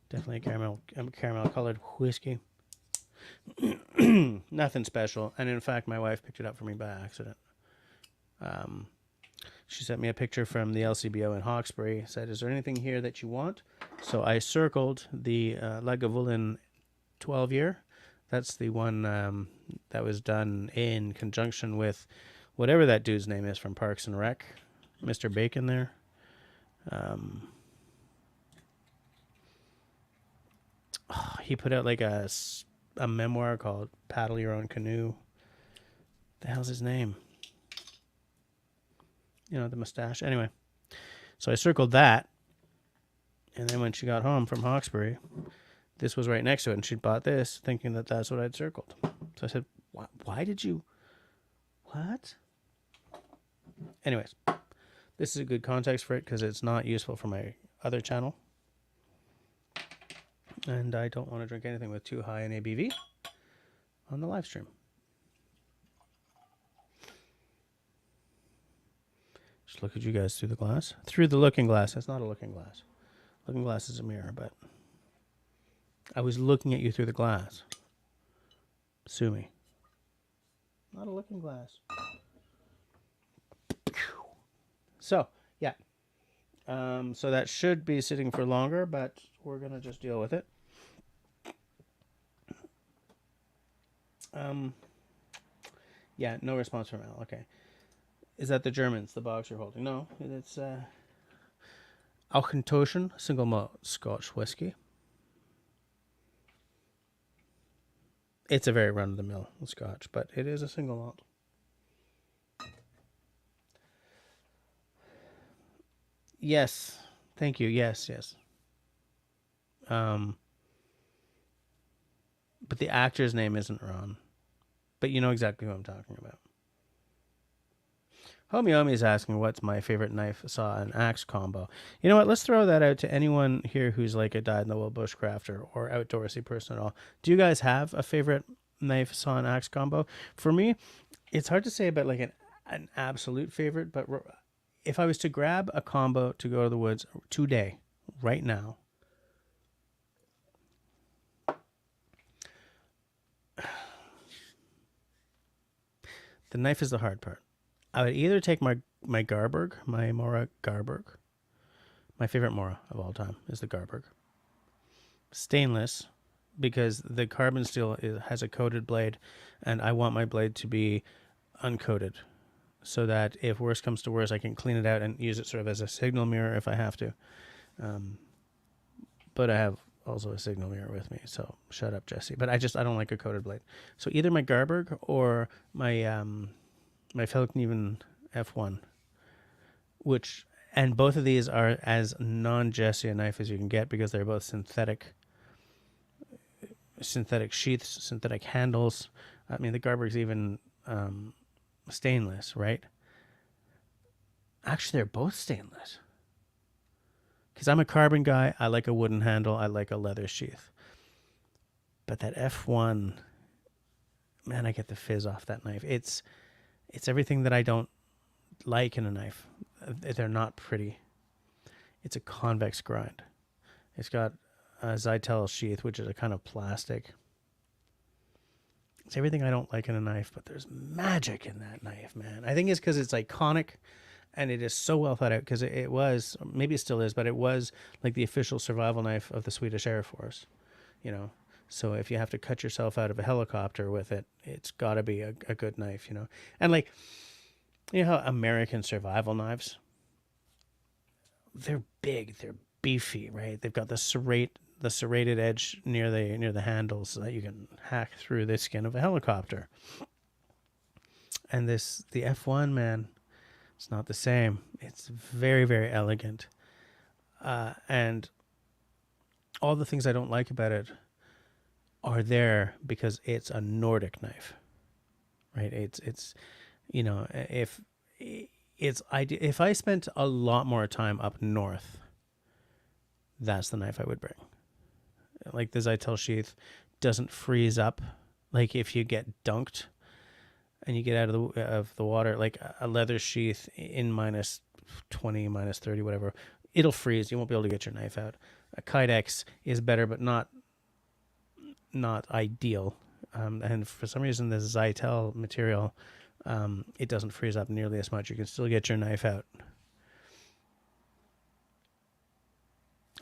Definitely caramel colored whiskey. Nothing special. And in fact, my wife picked it up for me by accident. She sent me a picture from the LCBO in Hawkesbury. Said, "Is there anything here that you want?" So I circled the Lagavulin 12 year. That's the one that was done in conjunction with whatever that dude's name is from Parks and Rec, Mr. Bacon there. He put out like a memoir called Paddle Your Own Canoe. The hell's his name? The mustache. Anyway, so I circled that. And then when she got home from Hawkesbury, this was right next to it. And she'd bought this thinking that that's what I'd circled. So I said, why did you... What? Anyways, this is a good context for it because it's not useful for my other channel. And I don't want to drink anything with too high an ABV on the live stream. Just look at you guys through the glass. Through the looking glass. That's not a looking glass. Looking glass is a mirror, but I was looking at you through the glass. Sue me. Not a looking glass. So, yeah. So that should be sitting for longer, but we're going to just deal with it. Yeah, no response from Al. Okay. Is that the Germans, the box you're holding? No, it's Auchentoshan single malt Scotch whiskey. It's a very run-of-the-mill Scotch, but it is a single malt. Yes, thank you. Yes. But the actor's name isn't Ron. But you know exactly who I'm talking about. Homie Omi is asking what's my favorite knife, saw, and axe combo. You know what? Let's throw that out to anyone here who's like a dyed-in-the-wool bushcrafter or outdoorsy person at all. Do you guys have a favorite knife, saw, and axe combo? For me, it's hard to say about like an absolute favorite, but if I was to grab a combo to go to the woods today, right now, the knife is the hard part. I would either take my Garberg, my Mora Garberg. My favorite Mora of all time is the Garberg. Stainless, because the carbon steel has a coated blade, and I want my blade to be uncoated, so that if worse comes to worse, I can clean it out and use it sort of as a signal mirror if I have to. But I have also a signal mirror with me, so shut up, Jesse. But I don't like a coated blade. So either my Garberg or my my Feldknieven F1, and both of these are as non-Jesse a knife as you can get because they're both synthetic sheaths, synthetic handles. I mean, the Garberg's even stainless, right? Actually, they're both stainless. Because I'm a carbon guy, I like a wooden handle, I like a leather sheath. But that F1, man, I get the fizz off that knife. It's everything that I don't like in a knife. They're not pretty. It's a convex grind. It's got a Zytel sheath, which is a kind of plastic. It's everything I don't like in a knife, but there's magic in that knife, man. I think it's because it's iconic, and it is so well thought out, because it was, maybe it still is, but it was like the official survival knife of the Swedish Air Force, So if you have to cut yourself out of a helicopter with it, it's got to be a good knife, And like, how American survival knives, they're big, they're beefy, right? They've got the serrated edge near the handles so that you can hack through the skin of a helicopter. And the F1, man, it's not the same. It's very, very elegant. And all the things I don't like about it are there because it's a Nordic knife, right? It's you know, if I spent a lot more time up north, that's the knife I would bring. Like the Zytel sheath doesn't freeze up. Like if you get dunked and you get out of the water, like a leather sheath in minus 20, minus 30, whatever, it'll freeze. You won't be able to get your knife out. A Kydex is better, but not ideal. And for some reason, this Zytel material, it doesn't freeze up nearly as much. You can still get your knife out.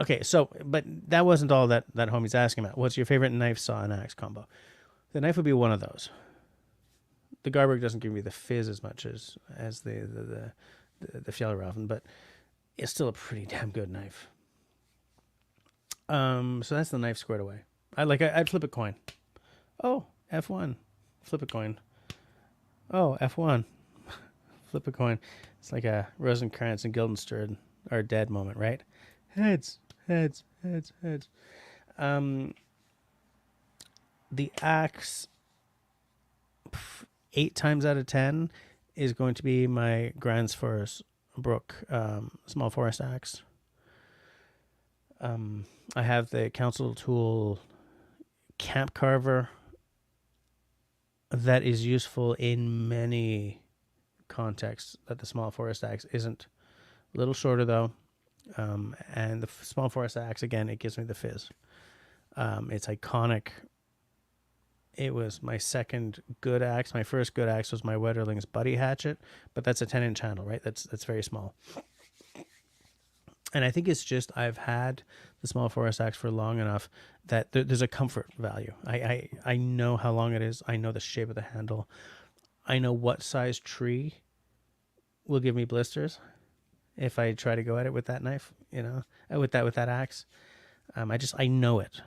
Okay, so, but that wasn't all that homie's asking about. What's your favorite knife, saw, and axe combo? The knife would be one of those. The Garberg doesn't give me the fizz as much as the Fjällräven, but it's still a pretty damn good knife. So that's the knife squared away. I'd flip a coin. Oh, F1. Flip a coin. Oh, F1. Flip a coin. It's like a Rosencrantz and Guildenstern are dead moment, right? Heads, heads, heads, heads. The axe, 8 times out of 10, is going to be my Gransfors Brook small forest axe. I have the Council Tool Camp Carver that is useful in many contexts that the small forest axe isn't. A little shorter though, and the small forest axe, again, it gives me the fizz. It's iconic. It was my second good axe. My first good axe was my Wetterling's Buddy Hatchet, but that's a 10-inch handle, right? That's very small. And I think it's just I've had the small forest axe for long enough that there's a comfort value. I know how long it is. I know the shape of the handle. I know what size tree will give me blisters if I try to go at it with that knife, with that axe. I know it.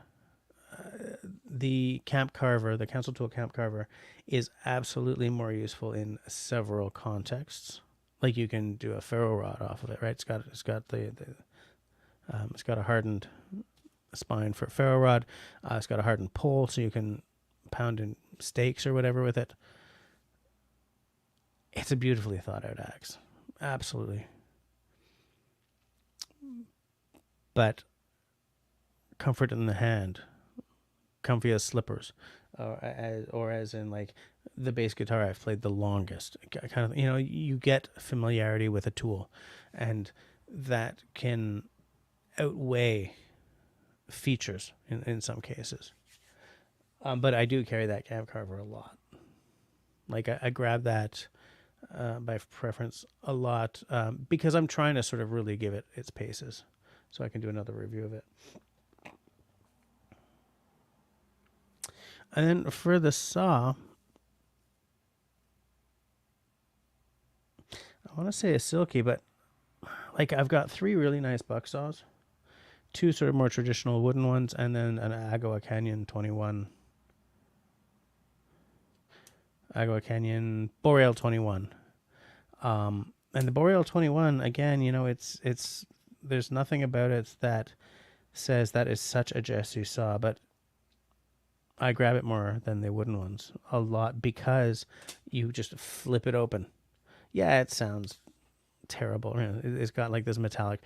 The Camp Carver, the Council Tool Camp Carver, is absolutely more useful in several contexts. Like you can do a ferro rod off of it, right? It's got a hardened spine for a ferro rod. It's got a hardened pole, so you can pound in steaks or whatever with it. It's a beautifully thought out axe, absolutely. But comfort in the hand, comfy as slippers, or as in like the bass guitar I've played the longest. Kind of, you get familiarity with a tool, and that can outweigh features in some cases. But I do carry that Camp Carver a lot. Like I grab that by preference a lot because I'm trying to sort of really give it its paces, so I can do another review of it. And then for the saw, I want to say a silky, but like I've got 3 really nice buck saws, 2 sort of more traditional wooden ones, and then an Agua Canyon 21. Agua Canyon Boreal 21. And the Boreal 21, again, it's there's nothing about it that says that is such a Jesse saw, but I grab it more than the wooden ones a lot because you just flip it open. Yeah, it sounds terrible. It's got like this metallic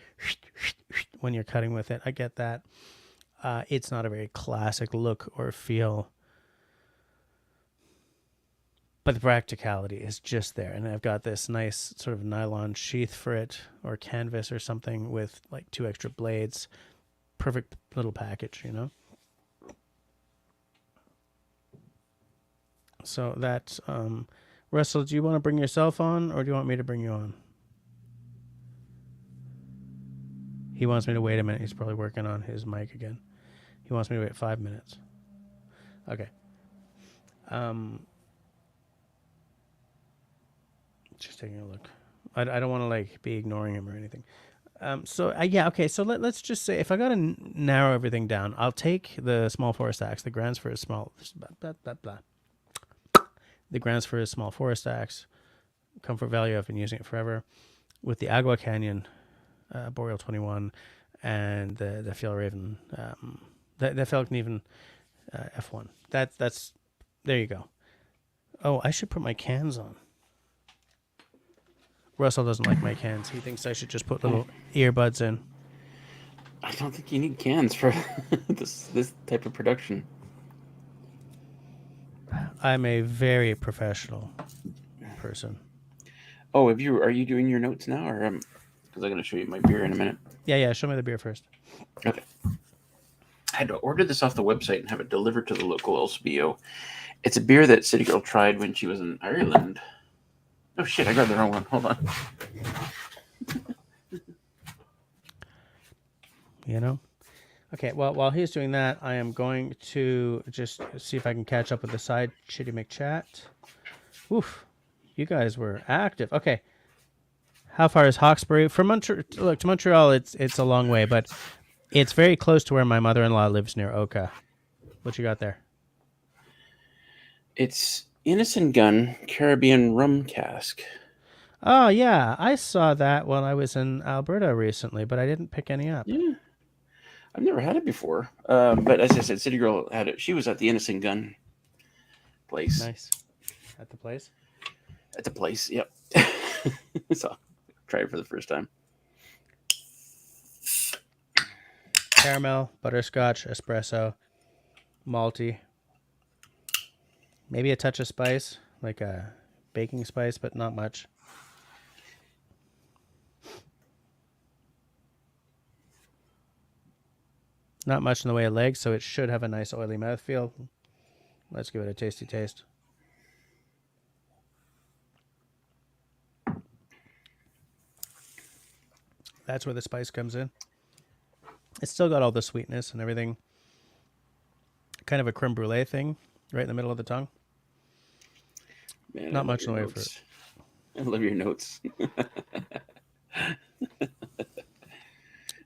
when you're cutting with it. I get that. It's not a very classic look or feel, but the practicality is just there. And I've got this nice sort of nylon sheath for it, or canvas or something, with like 2 extra blades. Perfect little package, So that's Russell, do you want to bring yourself on, or do you want me to bring you on? He wants me to wait a minute. He's probably working on his mic again. He wants me to wait 5 minutes. Okay. Just taking a look. I don't want to like be ignoring him or anything. Okay. So let's just say if I got to narrow everything down, I'll take the small forest axe, the Gransfors small. Blah, blah, blah. The Gransfors small forest axe, comfort value. I've been using it forever. With the Agua Canyon Boreal 21 and the Fjällräven, the Fjällkniven F1. That's there you go. Oh, I should put my cans on. Russell doesn't like my cans. He thinks I should just put little earbuds in. I don't think you need cans for this type of production. I'm a very professional person. Oh, are you doing your notes now, or because I'm going to show you my beer in a minute. Yeah. Show me the beer first. Okay. I had to order this off the website and have it delivered to the local LCBO. It's a beer that City Girl tried when she was in Ireland. Oh shit! I grabbed the wrong one. Hold on. You know. Okay, well, while he's doing that, I am going to just see if I can catch up with the side Chitty McChat. Oof, you guys were active. Okay, how far is Hawkesbury from Montreal? Look, to Montreal, it's a long way, but it's very close to where my mother-in-law lives near Oka. What you got there? It's Innocent Gun Caribbean rum cask. Oh yeah, I saw that while I was in Alberta recently, but I didn't pick any up. Yeah. I've never had it before, but as I said, City Girl had it. She was at the Innocent Gun place. Nice. At the place? At the place, yep. So, try it for the first time. Caramel, butterscotch, espresso, malty. Maybe a touch of spice, like a baking spice, but not much. Not much in the way of legs, so it should have a nice oily mouthfeel. Let's give it a tasty taste. That's where the spice comes in. It's still got all the sweetness and everything. Kind of a creme brulee thing right in the middle of the tongue. Man, not much in the way for it. I love your notes.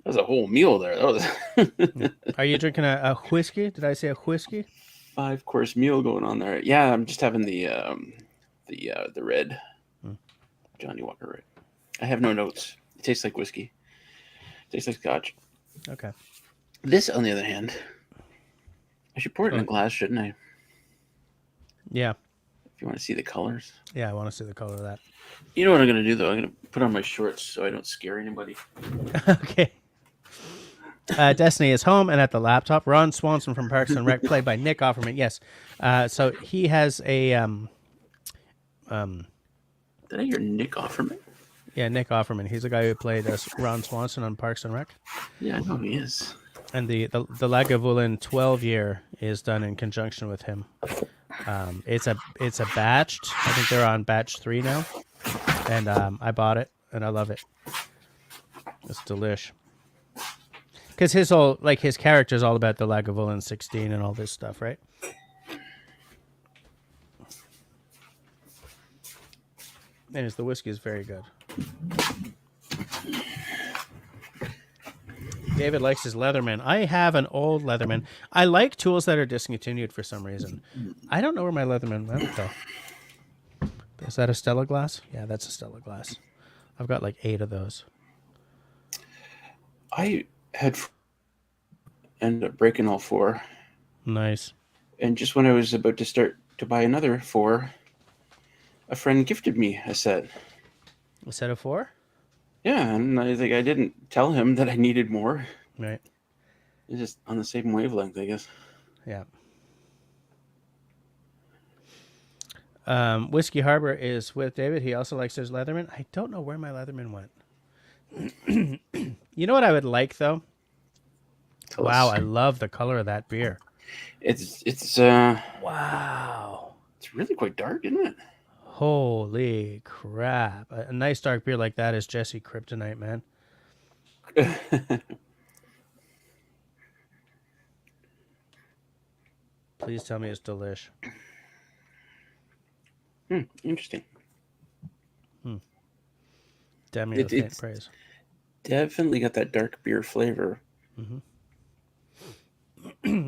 That was a whole meal there. That was Are you drinking a whiskey? Did I say a whiskey? 5-course meal going on there. Yeah, I'm just having the red Johnny Walker Red. I have no notes. It tastes like whiskey. It tastes like scotch. Okay. This, on the other hand, I should pour it in a glass, shouldn't I? Yeah. If you want to see the colors. Yeah, I want to see the color of that. You know what I'm going to do, though? I'm going to put on my shorts so I don't scare anybody. Okay. Destiny is home and at the laptop. Ron Swanson from Parks and Rec, played by Nick Offerman. Yes. So he has a... Did I hear Nick Offerman? Yeah, Nick Offerman. He's the guy who played Ron Swanson on Parks and Rec. Yeah, I know he is. And the Lagavulin 12 year is done in conjunction with him. It's a batched. I think they're on batch 3 now. And I bought it and I love it. It's delish. Because his character's all about the Lagavulin 16 and all this stuff, right? And the whiskey is very good. David likes his Leatherman. I have an old Leatherman. I like tools that are discontinued for some reason. I don't know where my Leatherman went, though. Is that a Stella glass? Yeah, that's a Stella glass. I've got like 8 of those. I had ended up breaking all 4. Nice. And just when I was about to start to buy another 4, a friend gifted me a set. A set of 4? Yeah, and I think I didn't tell him that I needed more. Right. It's just on the same wavelength, I guess. Yeah. Whiskey Harbor is with David. He also likes his Leatherman. I don't know where my Leatherman went. You know what I would like, though? Wow, I love the color of that beer. It's wow. It's really quite dark, isn't it? Holy crap. A nice dark beer like that is Jesse Kryptonite, man. Please tell me it's delish. Interesting. Damn you faint praise. Definitely got that dark beer flavor. Mm-hmm.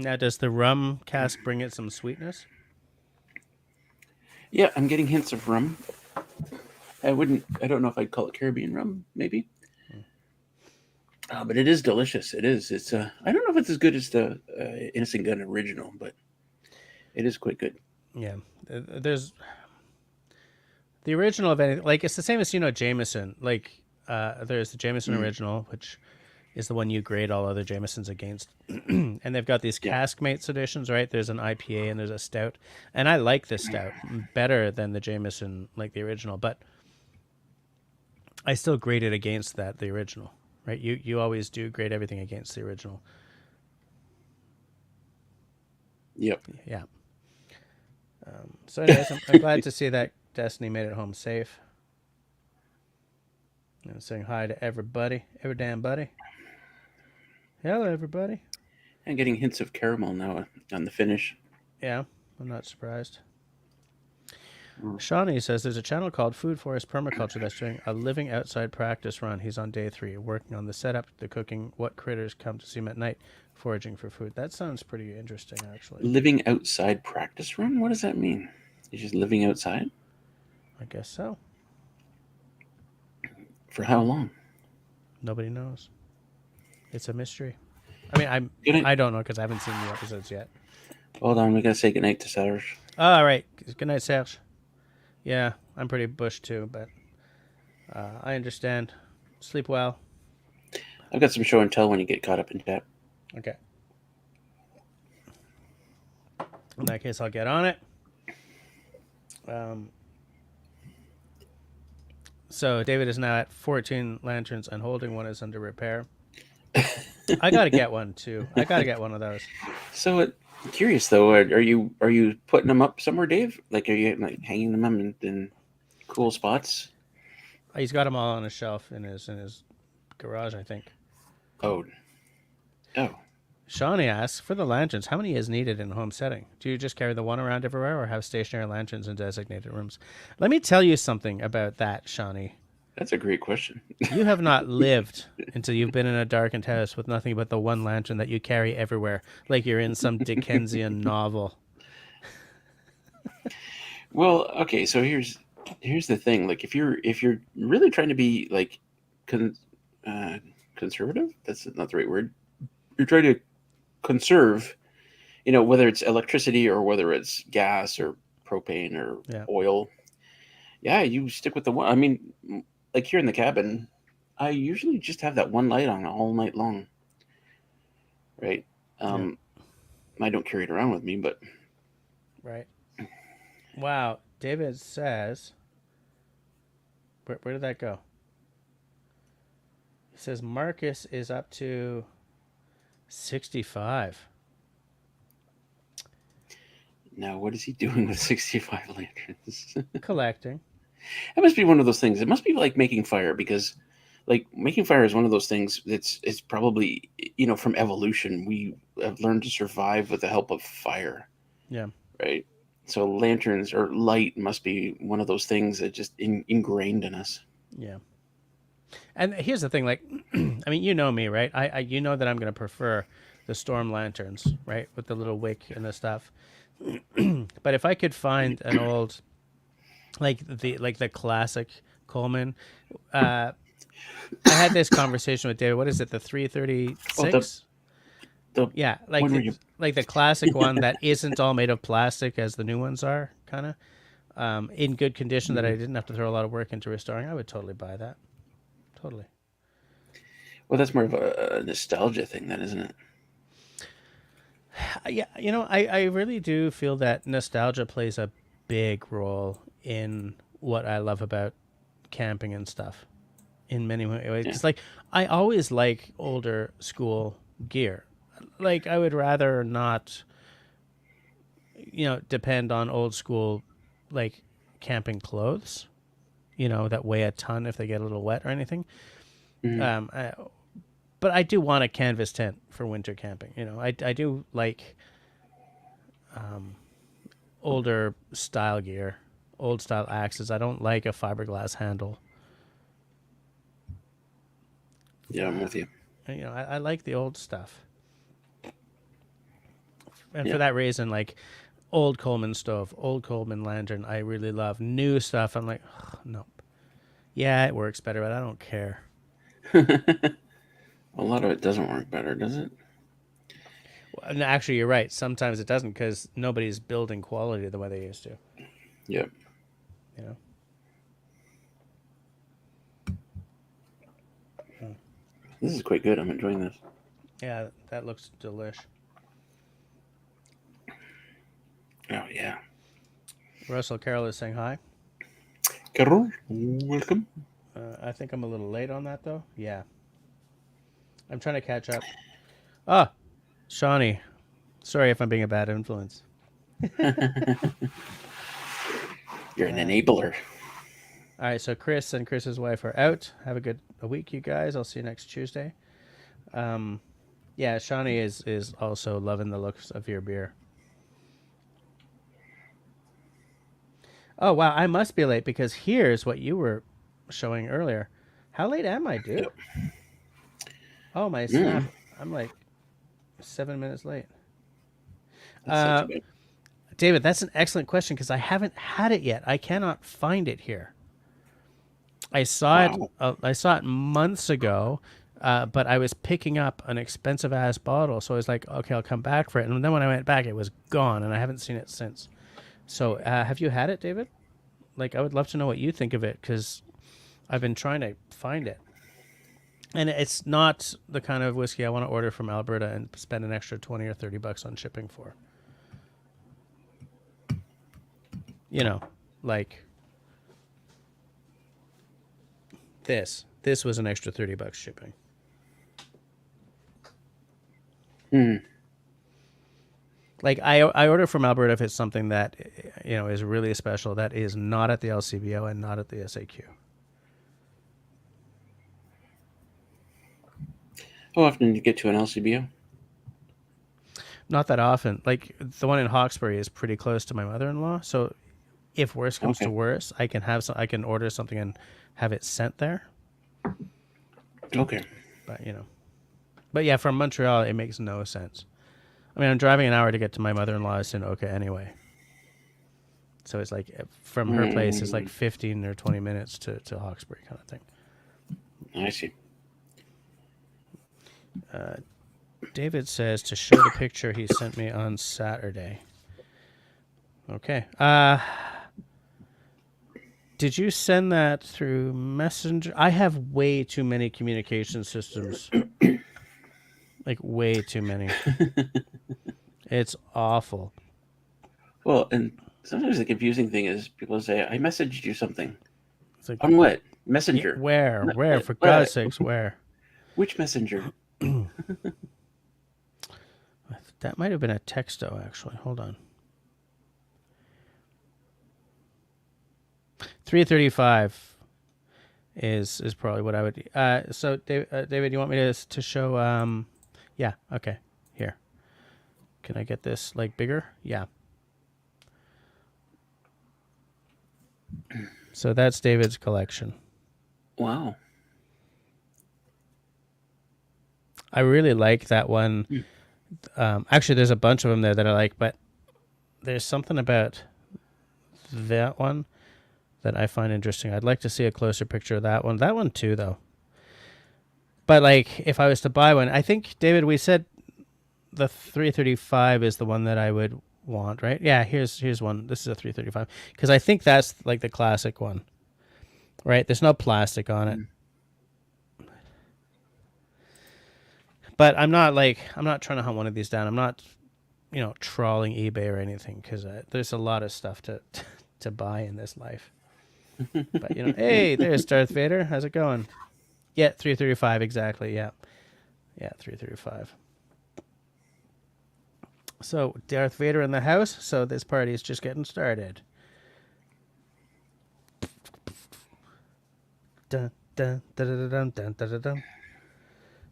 Now, does the rum cask bring it some sweetness? Yeah, I'm getting hints of rum. I don't know if I'd call it Caribbean rum, maybe. But it is delicious. It is. It's I don't know if it's as good as the Innocent Gun original, but It is quite good. Yeah, there's the original of anything. Like it's the same as Jameson. Like there's the Jameson original, which is the one you grade all other Jamesons against. And they've got these Yeah. Caskmates editions, right? There's an IPA and there's a stout. And I like this stout better than the Jameson, like the original, but I still grade it against the original, right? You always do grade everything against the original. Yep. Yeah. So anyways, I'm glad to see that Destiny made it home safe. And saying hi to everybody, every damn buddy. Hello, everybody. And getting hints of caramel now on the finish. Yeah, I'm not surprised. Shawnee says there's a channel called Food Forest Permaculture that's doing a living outside practice run. He's on day 3, working on the setup, the cooking, what critters come to see him at night, foraging for food. That sounds pretty interesting, actually. Living outside practice run? What does that mean? You're just living outside? I guess so. For how long? Nobody knows. It's a mystery. I mean, I don't know because I haven't seen the episodes yet. Hold on, we gotta say goodnight to Serge. All right. Good night, Serge. Yeah, I'm pretty bush too, but I understand. Sleep well. I've got some show and tell when you get caught up in chat. Okay. In that case, I'll get on it. So David is now at 14 lanterns and holding one is under repair. I gotta get one too. I gotta get one of those. So curious though, are you putting them up somewhere, Dave? Like, are you like hanging them up in cool spots? He's got them all on a shelf in his garage, I think. Oh. Shawnee asks, for the lanterns, how many is needed in a home setting? Do you just carry the one around everywhere or have stationary lanterns in designated rooms? Let me tell you something about that, Shawnee. That's a great question. You have not lived until you've been in a darkened house with nothing but the one lantern that you carry everywhere, like you're in some Dickensian novel. Well, okay, so here's the thing. Like, if you're really trying to be like conservative, that's not the right word. You're trying to conserve, whether it's electricity or whether it's gas or propane or oil. Yeah, you stick with the one. I mean, like here in the cabin, I usually just have that one light on all night long. Right? I don't carry it around with me, but right. Wow, David says, where did that go? He says Marcus is up to 65. Now, what is he doing with 65 lanterns? Collecting. That must be one of those things. It must be like making fire, because like making fire is one of those things that's it's probably, from evolution, we have learned to survive with the help of fire. Yeah. Right. So lanterns or light must be one of those things that just ingrained in us. Yeah. And here's the thing, like, I mean, you know me, right? I you know that I'm going to prefer the storm lanterns, right, with the little wick and the stuff. But if I could find an old, like the classic Coleman, I had this conversation with David. What is it? The 336? Yeah, like the classic one that isn't all made of plastic as the new ones are, kind of, in good condition that I didn't have to throw a lot of work into restoring. I would totally buy that. Totally. Well, that's more of a nostalgia thing then, isn't it? Yeah, I really do feel that nostalgia plays a big role in what I love about camping and stuff in many ways. Because, like, I always like older school gear. Like, I would rather not, depend on old school, like, camping clothes, that weigh a ton if they get a little wet or anything. Mm-hmm. But I do want a canvas tent for winter camping. I do like older style gear, old style axes. I don't like a fiberglass handle. Yeah, I'm with you. I like the old stuff. And for that reason, like old Coleman stove, old Coleman lantern, I really love. New stuff, I'm like, oh, nope. Yeah, it works better, but I don't care. A lot of it doesn't work better, does it? And actually, you're right. Sometimes it doesn't because nobody's building quality the way they used to. Yep. You know. This is quite good. I'm enjoying this. Yeah, that looks delish. Oh yeah. Russell Carroll is saying hi. Carol, welcome. I think I'm a little late on that though. Yeah. I'm trying to catch up. Ah, Shawnee. Sorry if I'm being a bad influence. You're an enabler. All right, so Chris and Chris's wife are out. Have a good week, you guys. I'll see you next Tuesday. Yeah, Shawnee is also loving the looks of your beer. Oh, wow, I must be late because here's what you were showing earlier. How late am I, dude? Yep. Oh, my snap. I'm like 7 minutes late. David, that's an excellent question because I haven't had it yet. I cannot find it here. I saw it months ago, but I was picking up an expensive ass bottle, so I was like, okay, I'll come back for it. And then when I went back, it was gone, and I haven't seen it since. So, have you had it, David? Like, I would love to know what you think of it because I've been trying to find it, and it's not the kind of whiskey I want to order from Alberta and spend an extra $20 or $30 on shipping for. You know, like. This was an extra $30 shipping. Like I order from Alberta if it's something that is really special that is not at the LCBO and not at the SAQ. How often do you get to an LCBO? Not that often. Like the one in Hawkesbury is pretty close to my mother-in-law, so if worse comes to worse, I can order something and have it sent there. Okay. But yeah, from Montreal, it makes no sense. I mean, I'm driving an hour to get to my mother-in-law's in Oka anyway. So it's like from her place, it's like 15 or 20 minutes to Hawkesbury kind of thing. I see. David says to show the picture he sent me on Saturday. Okay. Did you send that through Messenger? I have way too many communication systems. Like, way too many. It's awful. Well, and sometimes the confusing thing is people say, I messaged you something. It's like, on what? Messenger? Where? Where? For God's sakes, where? Which messenger? That might have been a texto, actually. Hold on. 335 is probably what I would. So David, you want me to show? Yeah. Okay. Here. Can I get this like bigger? Yeah. So that's David's collection. Wow. I really like that one. Actually, there's a bunch of them there that I like, but there's something about that one that I find interesting. I'd like to see a closer picture of that one. That one too, though. But like, if I was to buy one, I think, David, we said the 335 is the one that I would want, right? Yeah, here's one. This is a 335 because I think that's like the classic one, right? There's no plastic on it. But I'm not trying to hunt one of these down. I'm not, trawling eBay or anything because there's a lot of stuff to buy in this life. But hey, there's Darth Vader. How's it going? Yeah, 335 exactly. Yeah, 335. So Darth Vader in the house. So this party is just getting started. Dun dun dun dun dun dun dun.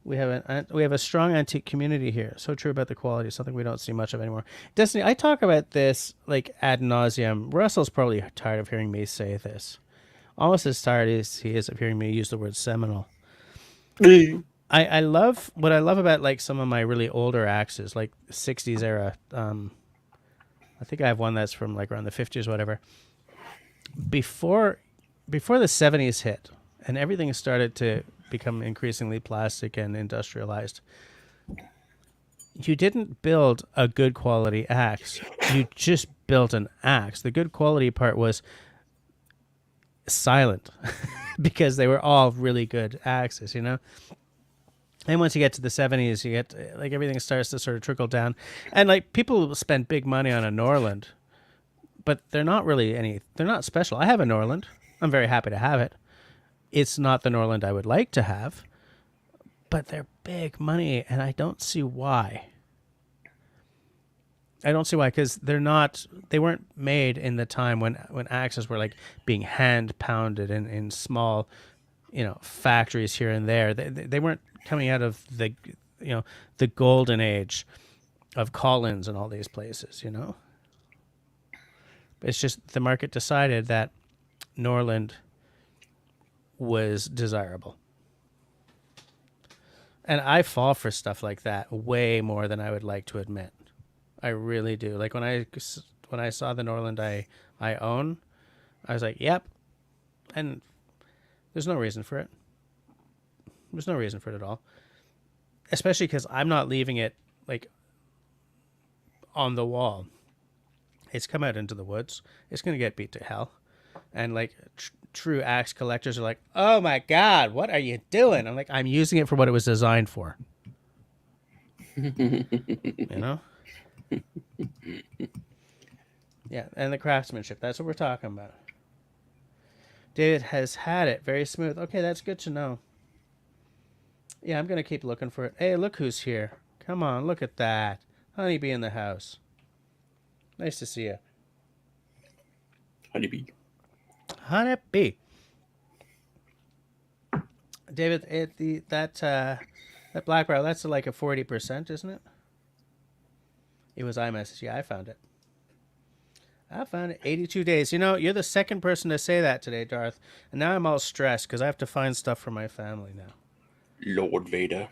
We have a strong antique community here. So true about the quality. Something we don't see much of anymore. Destiny, I talk about this like ad nauseum. Russell's probably tired of hearing me say this. Almost as tired as he is of hearing me use the word seminal. I love what I love about like some of my really older axes, like 60s era. I think I have one that's from like around the 50s or whatever. Before the 70s hit and everything started to become increasingly plastic and industrialized, you didn't build a good quality axe. You just built an axe. The good quality part was silent because they were all really good axes, you know? And once you get to the 70s, you get like everything starts to sort of trickle down. And like people spend big money on a Norland, but they're not really they're not special. I have a Norland. I'm very happy to have it. It's not the Norland I would like to have, but they're big money, and I don't see why. I don't see why, because they weren't made in the time when axes were like being hand pounded in small, factories here and there. They weren't coming out of the golden age of Collins and all these places, It's just the market decided that Norland was desirable. And I fall for stuff like that way more than I would like to admit. I really do. Like when I saw the Norland I own, I was like, yep. And there's no reason for it. There's no reason for it at all. Especially because I'm not leaving it like on the wall. It's come out into the woods. It's going to get beat to hell. And like true axe collectors are like, oh my God, what are you doing? I'm like, I'm using it for what it was designed for. Yeah, and the craftsmanship. That's what we're talking about. David has had it. Very smooth. Okay, that's good to know. Yeah, I'm going to keep looking for it. Hey, look who's here. Come on, look at that. Honeybee in the house. Nice to see you. Honeybee. Honeybee. David, that black barrel, that's like a 40%, isn't it? It was iMessage. Yeah, I found it. 82 days. You're the second person to say that today, Darth. And now I'm all stressed because I have to find stuff for my family now. Lord Vader.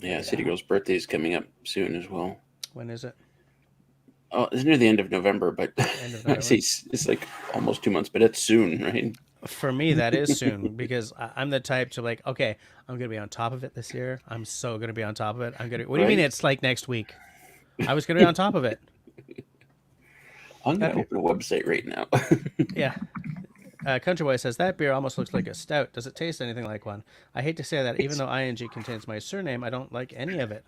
Yeah, City Girl's birthday is coming up soon as well. When is it? Oh, it's near the end of November, but End of November. I say it's like almost 2 months, but it's soon, right? For me, that is soon because I'm the type to like, okay, I'm going to be on top of it this year. I'm so going to be on top of it. What do you mean it's like next week? I was going to be on top of it. I'm going to open a website right now. Yeah. Country Boy says, that beer almost looks like a stout. Does it taste anything like one? I hate to say that. Even though ING contains my surname, I don't like any of it.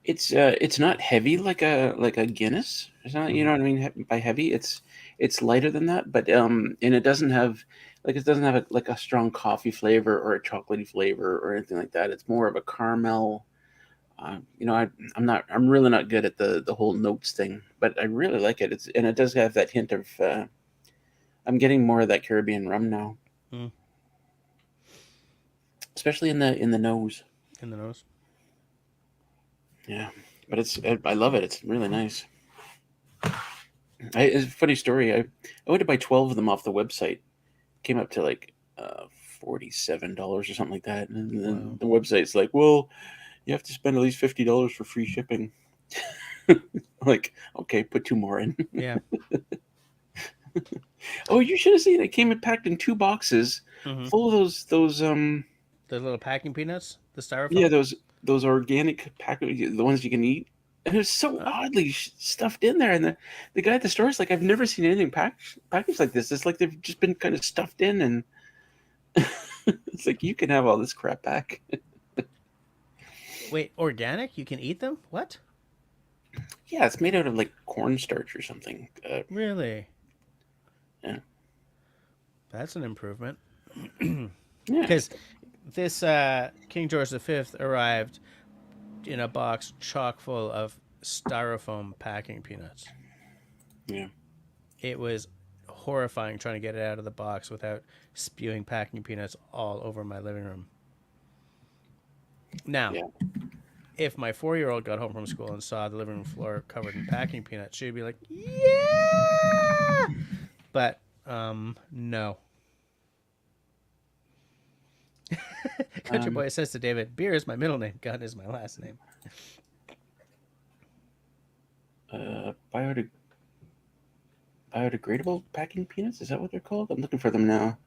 It's not heavy like a Guinness. It's not, you know what I mean? By heavy, it's lighter than that, but and it doesn't have a strong coffee flavor or a chocolatey flavor or anything like that. It's more of a caramel. I'm really not good at the whole notes thing, but I really like it. It does have that hint of. I'm getting more of that Caribbean rum now, especially in the nose. In the nose. Yeah, but I love it. It's really nice. It's a funny story. I went to buy 12 of them off the website. Came up to like $47 or something like that, and then the website's like, well, you have to spend at least $50 for free shipping. Like, okay, put 2 more in. Yeah. Oh, you should have seen it. It came packed in 2 boxes full of those the little packing peanuts, the styrofoam. Yeah, those organic packaging, the ones you can eat. And it's so oddly stuffed in there. And the guy at the store is like, I've never seen anything packaged like this. It's like they've just been kind of stuffed in, and it's like, you can have all this crap back. Wait, organic? You can eat them? What? Yeah, it's made out of like cornstarch or something. Really? Yeah. That's an improvement. Yeah. Because this King George V arrived in a box chock full of styrofoam packing peanuts. Yeah. It was horrifying trying to get it out of the box without spewing packing peanuts all over my living room. Now, if my 4-year-old got home from school and saw the living room floor covered in packing peanuts, she'd be like, yeah! But, no. Country Boy says to David, beer is my middle name, gun is my last name. Biodegradable packing peanuts? Is that what they're called? I'm looking for them now.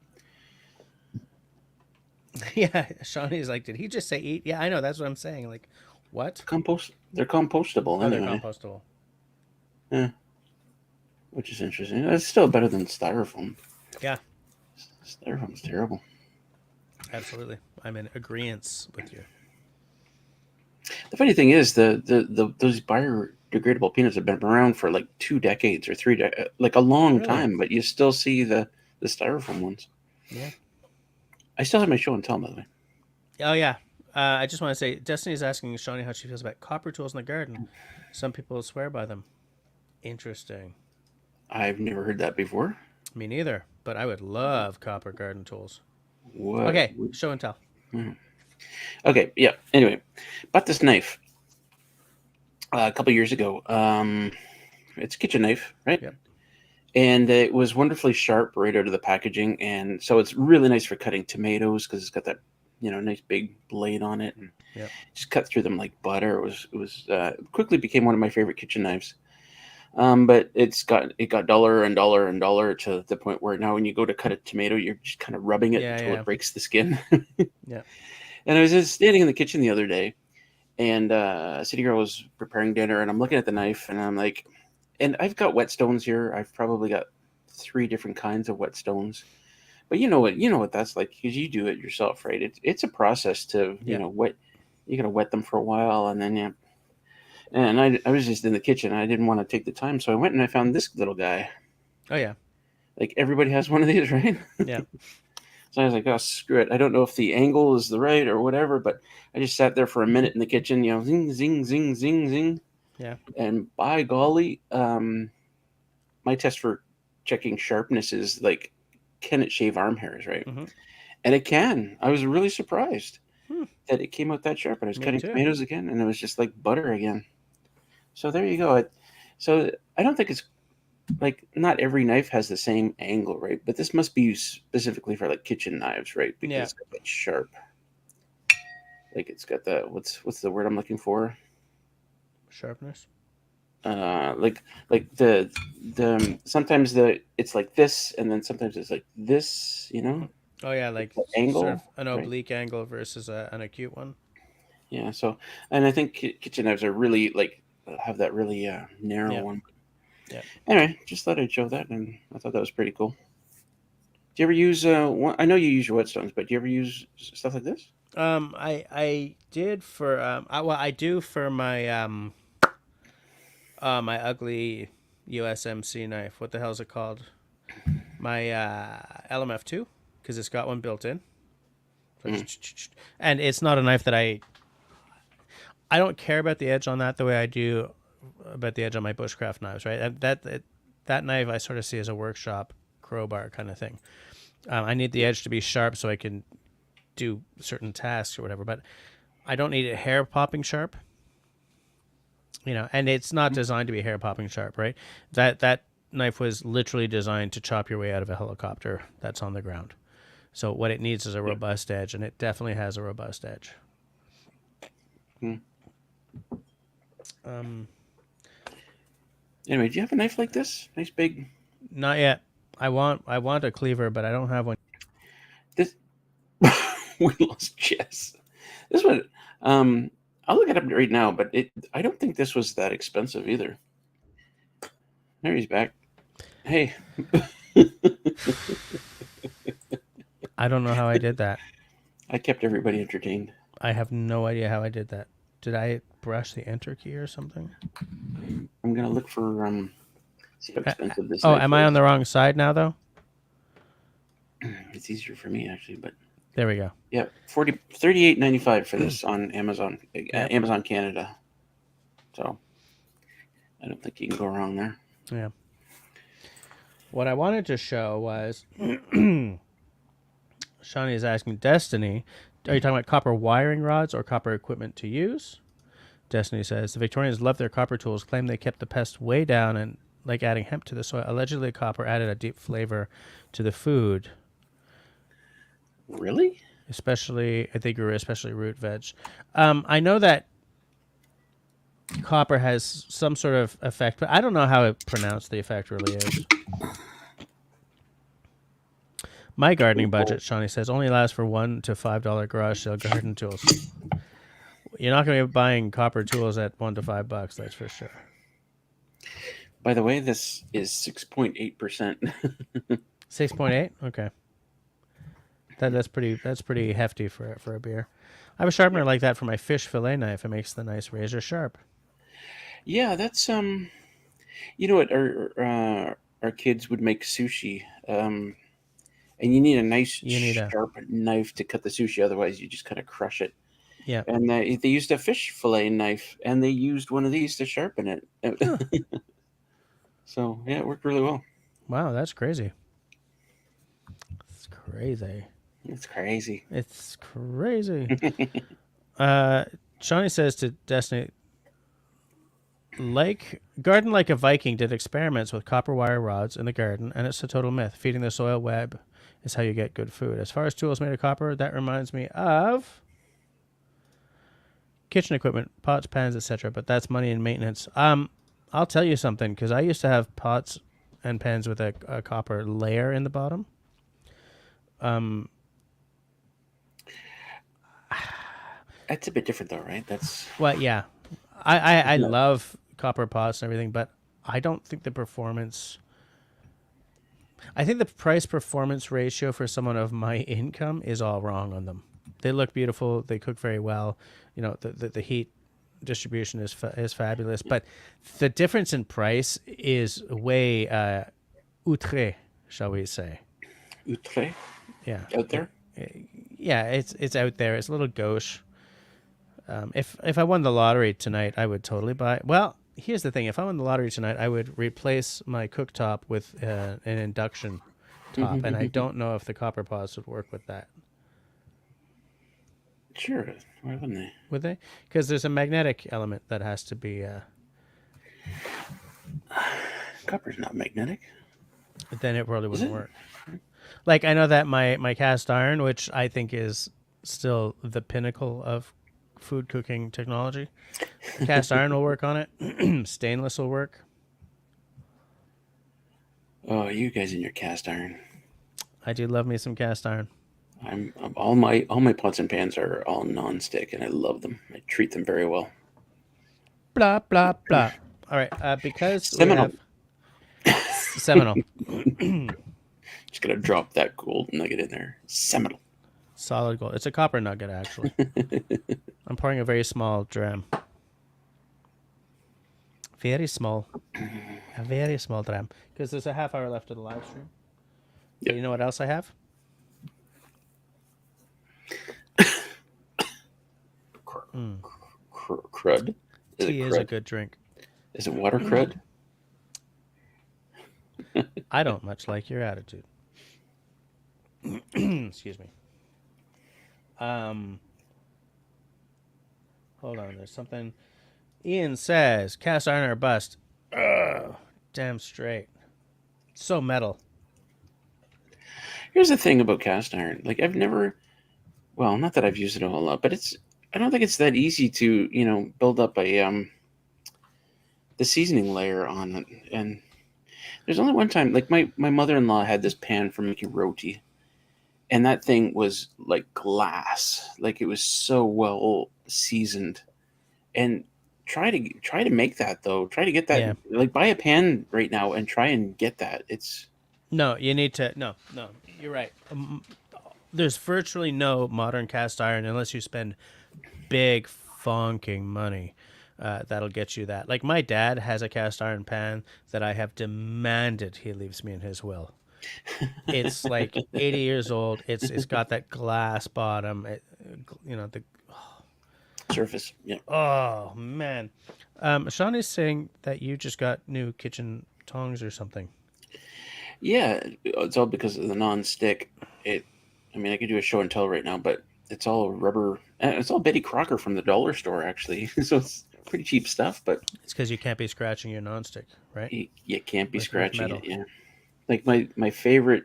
Yeah, Shawnee's like, did he just say eat? Yeah, I know, that's what I'm saying. Like, What? They're compostable Oh, they're anyway. compostable. Yeah, which is interesting. It's still better than styrofoam. Yeah. Styrofoam's terrible. Absolutely. I'm in agreement with you. The funny thing is, those biodegradable peanuts have been around for like 2 decades or 3 like a long time, but you still see the styrofoam ones. Yeah. I still have my show and tell, by the way. Oh, yeah. I just want to say, Destiny's asking Shawnee how she feels about copper tools in the garden. Some people swear by them. Interesting. I've never heard that before. Me neither, but I would love copper garden tools. What? Okay, show and tell. Okay, yeah. Anyway, bought this knife a couple years ago. It's a kitchen knife, right? Yep. And it was wonderfully sharp right out of the packaging, and so it's really nice for cutting tomatoes because it's got that nice big blade on it, and just cut through them like butter. It quickly became one of my favorite kitchen knives. But it got duller and duller and duller to the point where now when you go to cut a tomato, you're just kind of rubbing it until it breaks the skin. Yeah. And I was just standing in the kitchen the other day, and City Girl was preparing dinner, and I'm looking at the knife, and I'm like, and I've got whetstones here. I've probably got 3 different kinds of whetstones. But you know what that's like, because you do it yourself, right? It's a process to wet. You gotta wet them for a while, and then and I was just in the kitchen. I didn't want to take the time, so I went and I found this little guy. Oh yeah, like everybody has one of these, right? Yeah. So I was like, oh, screw it. I don't know if the angle is the right or whatever, but I just sat there for a minute in the kitchen, zing, zing, zing, zing, zing. Yeah. And by golly, my test for checking sharpness is like, can it shave arm hairs, right? Mm-hmm. And it can. I was really surprised that it came out that sharp. And I was cutting tomatoes again, and it was just like butter again. So there you go. So I don't think it's like, not every knife has the same angle, right? But this must be used specifically for like kitchen knives, right? Because it's got that sharp. Like it's got the what's the word I'm looking for? Sharpness. Like the sometimes it's like this, and then sometimes it's like this, Oh yeah, like angle, sort of an oblique angle versus an acute one. Yeah. So, and I think kitchen knives are really like have that really narrow one. Yeah. Anyway, just thought I'd show that, and I thought that was pretty cool. Do you ever use I know you use your whetstones, but do you ever use stuff like this? I did for I do for my my ugly USMC knife. What the hell is it called? My LMF2, because it's got one built in. And it's not a knife that I don't care about the edge on that the way I do about the edge on my Bushcraft knives, right? That knife I sort of see as a workshop crowbar kind of thing. I need the edge to be sharp so I can do certain tasks or whatever, but I don't need it hair popping sharp. And it's not designed to be hair popping sharp, right? That knife was literally designed to chop your way out of a helicopter that's on the ground. So what it needs is a robust edge, and it definitely has a robust edge. Anyway, do you have a knife like this? Nice big. Not yet. I want a cleaver, but I don't have one. This we lost Jess. This one, I'll look it up right now, but I don't think this was that expensive either. There, he's back. Hey. I don't know how I did that. I kept everybody entertained. I have no idea how I did that. Did I brush the enter key or something? I'm gonna look for see how expensive this. Am I on the wrong side now though? It's easier for me actually, but there we go. Yeah, $38.95 for this on Amazon, Amazon Canada. So I don't think you can go wrong there. Yeah. What I wanted to show was Shawnee is asking Destiny, are you talking about copper wiring rods or copper equipment to use? Destiny says, the Victorians loved their copper tools, claim they kept the pest way down and like adding hemp to the soil. Allegedly, copper added a deep flavor to the food. Really? Especially, I think grew especially root veg. I know that copper has some sort of effect, but I don't know how pronounced the effect really is. My gardening budget, Shawnee says, only allows for $1 to $5 garage sale garden tools. You're not going to be buying copper tools at $1 to $5. That's for sure. By the way, this is 6.8%. 6.8. Okay. That's pretty hefty for a beer. I have a sharpener like that for my fish fillet knife. It makes the nice razor sharp. Yeah, that's you know what? Our kids would make sushi, and you need a nice sharp knife to cut the sushi. Otherwise, you just kind of crush it. Yeah. And they used a fish fillet knife, and they used one of these to sharpen it. Huh. So yeah, it worked really well. Wow, that's crazy. It's crazy. It's crazy. It's crazy. Shawnee says to Destiny, garden like a Viking did experiments with copper wire rods in the garden, and it's a total myth. Feeding the soil web is how you get good food. As far as tools made of copper, that reminds me of kitchen equipment, pots, pans, etc. But that's money and maintenance. I'll tell you something, because I used to have pots and pans with a copper layer in the bottom. That's a bit different, though, right? Well, yeah. I love copper pots and everything, but I don't think the performance. I think the price performance ratio for someone of my income is all wrong on them. They look beautiful. They cook very well. You know, the heat distribution is fabulous, but the difference in price is way outré, shall we say? Outré? Yeah. Out there? Yeah, it's out there. It's a little gauche. If I won the lottery tonight, I would totally buy. Well, here's the thing: if I won the lottery tonight, I would replace my cooktop with an induction top, and I don't know if the copper pots would work with that. Sure, why wouldn't they? Would they? Because there's a magnetic element that has to be. Copper's not magnetic. But then it probably wouldn't work. Like, I know that my cast iron, which I think is still the pinnacle of food cooking technology, cast iron will work on it. Stainless will work. Oh, you guys and your cast iron. I do love me some cast iron. I'm all my pots and pans are all non-stick, and I love them. I treat them very well. Blah blah blah. All right, because Seminole. Seminole. Just gonna drop that gold nugget in there. Seminole. Solid gold. It's a copper nugget, actually. I'm pouring a very small dram. Very small. A very small dram. Because there's a half hour left of the live stream. Yep. You know what else I have? Crud. Tea is a good drink. Is it water crud? I don't much like your attitude. Excuse me. Hold on, there's something. Ian says, cast iron or bust. Ugh, damn straight. So metal. Here's the thing about cast iron. Like, I've never, well, not that I've used it a whole lot, but I don't think it's that easy to, build up the seasoning layer on it. And there's only one time, like my mother-in-law had this pan for making roti, and that thing was like glass. Like, it was so well seasoned. And try to make that, though. Try to get that. Yeah. Like, buy a pan right now and try and get that. No, you need to. No, you're right. There's virtually no modern cast iron unless you spend big funking money. That'll get you that. Like, my dad has a cast iron pan that I have demanded he leaves me in his will. It's like 80 years old. It's got that glass bottom. The surface. Yeah. Oh man, Sean is saying that you just got new kitchen tongs or something. Yeah, it's all because of the non-stick. I could do a show and tell right now, but it's all rubber. It's all Betty Crocker from the dollar store, actually. So it's pretty cheap stuff, but it's because you can't be scratching your non-stick, right? You can't be scratching it. Yeah. Like, my favorite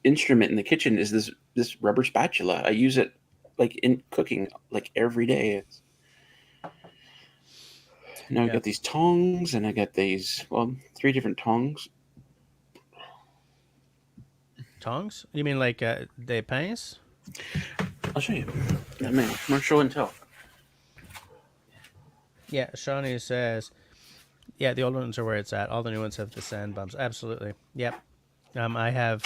instrument in the kitchen is this rubber spatula. I use it like in cooking like every day. Now I got these tongs, and I got these 3 different tongs. Tongs? You mean like des pinces? I'll show you. I mean, I'm gonna show and tell. Yeah, Shawnee says, yeah, the old ones are where it's at. All the new ones have the sand bumps. Absolutely. Yep. I have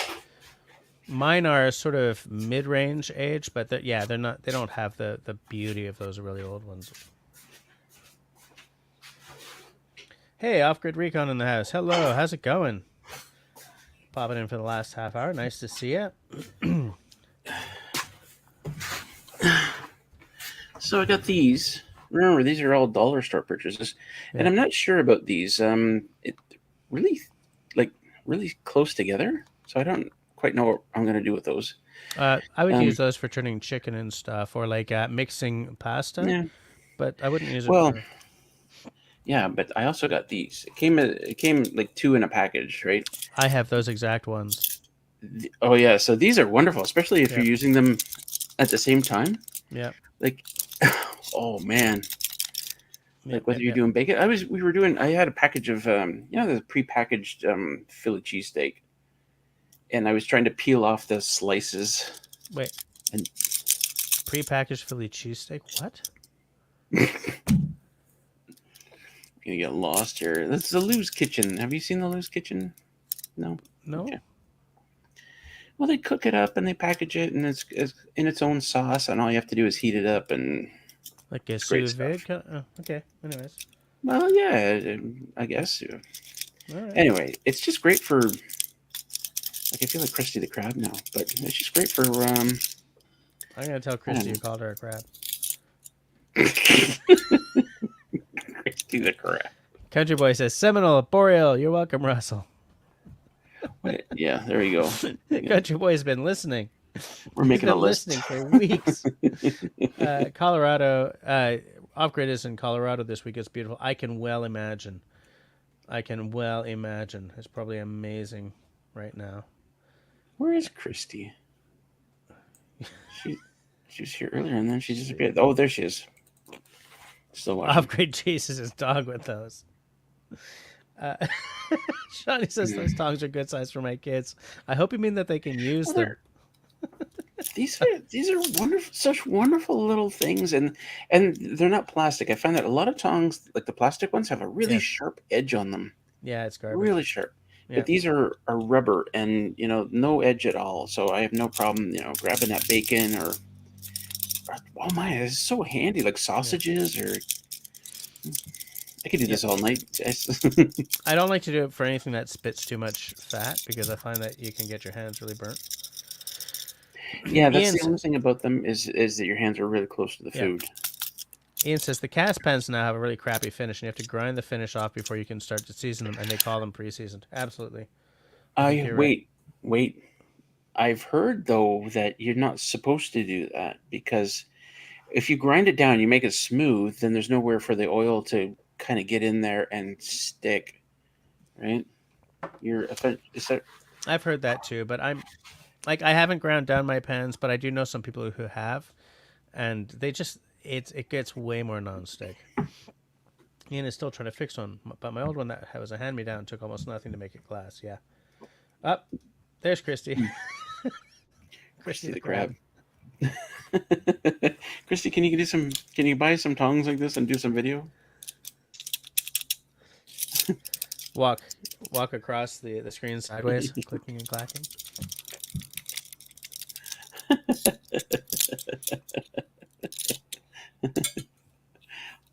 mine are sort of mid-range age, but they're not. They don't have the beauty of those really old ones. Hey, Off-Grid Recon in the house. Hello, how's it going? Popping in for the last half hour. Nice to see you. So I got these. Remember, these are all dollar store purchases, and Yeah. I'm not sure about these. It really, like, really close together, so I don't quite know what I'm going to do with those. I would use those for turning chicken and stuff, or like mixing pasta. Yeah. But I wouldn't use it Well, for. yeah, but I also got these. It came like 2 in a package, right? I have those exact ones. Oh yeah, so these are wonderful, especially if Yep. you're using them at the same time. Yeah. Like, oh man. Yep, Like whether you're doing bacon, I had a package of the prepackaged Philly cheesesteak, and I was trying to peel off the slices. Wait. And prepackaged Philly cheesesteak? What? gonna get lost here. This is the Lou's Kitchen. Have you seen the Lou's Kitchen? No. No. Okay. Well, they cook it up and they package it, and it's in its own sauce, and all you have to do is heat it up, and like a it's great sous vide. stuff. Okay. Anyways. Well, yeah, I guess. Right. Anyway, it's just great for. Like, I feel like Krusty the Krab now, but it's just great for. I'm gonna tell Christy you called her a crab. Krusty the Krab. Country Boy says Seminole Boreal. You're welcome, Russell. Wait, yeah, there you go. Country Boy's been listening. We're making a list. Listening for weeks. Colorado. Off-Grid is in Colorado this week. It's beautiful. I can well imagine. It's probably amazing right now. Where is Christy? She was here earlier and then she disappeared. Oh, there she is. Still watching. Off-Grid chases his dog with those. Shawnee says those tongs are good size for my kids. I hope you mean that they can use them. These are wonderful, such wonderful little things, and they're not plastic. I find that a lot of tongs, like the plastic ones, have a really sharp edge on them. Yeah, it's garbage. Really sharp. Yeah. But these are rubber and no edge at all. So I have no problem grabbing that bacon or oh my, it's so handy, like sausages or. I could do this all night. I don't like to do it for anything that spits too much fat because I find that you can get your hands really burnt. Yeah, that's the only thing about them is that your hands are really close to the food. Ian says the cast pans now have a really crappy finish, and you have to grind the finish off before you can start to season them, and they call them pre-seasoned. Absolutely. Wait. I've heard though that you're not supposed to do that because if you grind it down, you make it smooth, then there's nowhere for the oil to kind of get in there and stick, right? I've heard that too, but I haven't ground down my pans, but I do know some people who have, and they just it gets way more non-stick. Ian is still trying to fix one, but my old one that was a hand-me-down took almost nothing to make it glass. Yeah. Up, there's Christy. Christy the Crab. Christy, can you buy some tongs like this and do some video? Walk across the screen sideways, clicking and clacking.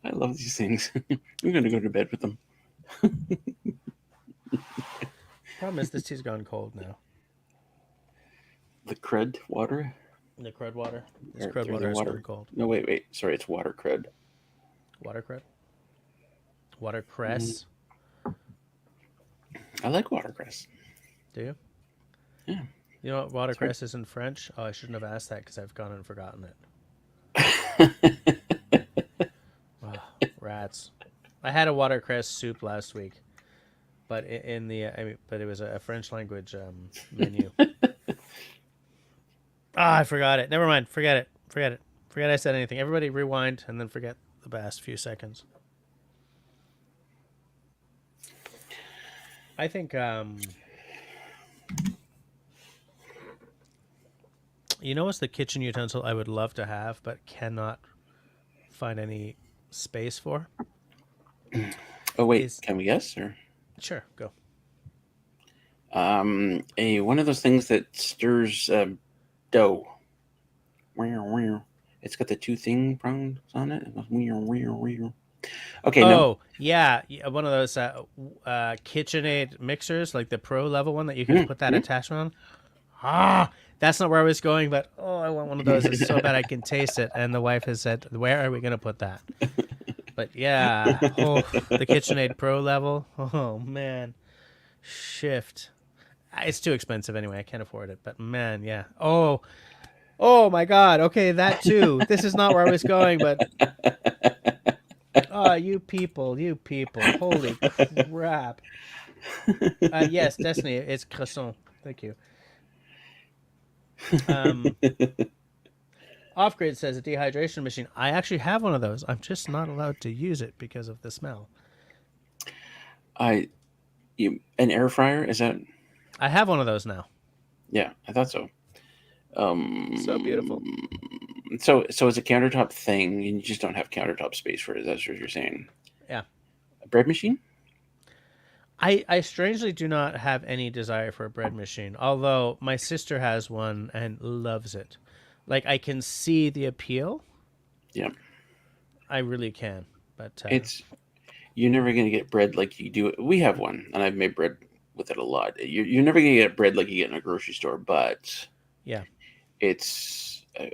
I love these things. I'm going to go to bed with them. Problem is this tea's gone cold now. The crud water? The crud water? This crud water is gone cold. No, wait. Sorry, it's water crud. Water crud? Watercress? I like watercress. Do you? Yeah. You know what watercress is in French? Oh, I shouldn't have asked that because I've gone and forgotten it. Oh, rats. I had a watercress soup last week, but but it was a French language menu. I forgot it. Never mind. Forget it. Forget I said anything. Everybody rewind and then forget the past few seconds. I think what's the kitchen utensil I would love to have but cannot find any space for? Oh wait, can we guess or? Sure, go. One of those things that stirs dough. It's got the two prongs on it. Okay, no. Oh, yeah, one of those KitchenAid mixers, like the pro level one that you can put that attachment on. That's not where I was going, but I want one of those. It's so bad I can taste it. And the wife has said, "Where are we going to put that?" But yeah, the KitchenAid Pro level. Oh man, shift. It's too expensive anyway. I can't afford it. But man, yeah. Oh my God. Okay, that too. This is not where I was going, but you people. Holy crap. Yes, Destiny. It's croissant. Thank you. Off-Grid says a dehydration machine. I actually have one of those. I'm just not allowed to use it because of the smell. An air fryer, is that? I have one of those now. Yeah, I thought so. So beautiful. So it's a countertop thing, and you just don't have countertop space for it. That's what you're saying. Yeah. A bread machine? I strangely do not have any desire for a bread machine, although my sister has one and loves it. Like, I can see the appeal. Yeah. I really can. But you're never going to get bread like you do. We have one, and I've made bread with it a lot. You're never going to get bread like you get in a grocery store, but yeah, it's, I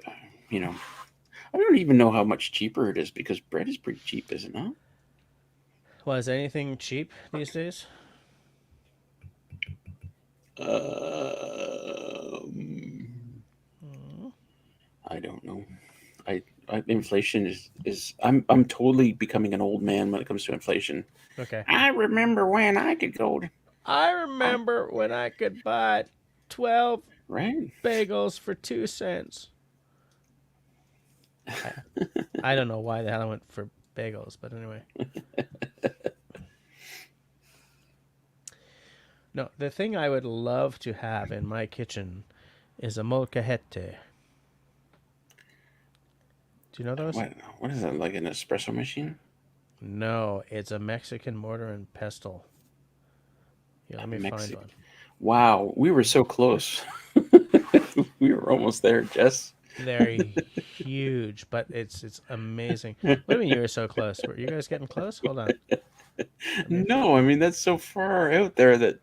don't even know how much cheaper it is because bread is pretty cheap, is it not? Well, is anything cheap these days? I don't know. Inflation is I'm totally becoming an old man when it comes to inflation. Okay. I remember when I could go to... I remember when I could buy 12 bagels for 2 cents. I don't know why the hell I went for bagels, but anyway. No, the thing I would love to have in my kitchen is a molcajete. Do you know those? What is that, like an espresso machine? No, it's a Mexican mortar and pestle. Yeah, let me find one. Wow, we were so close. We were almost there, Jess. They're huge, but it's amazing. What do you mean you were so close? Were you guys getting close? Hold on. No, I mean, that's so far out there that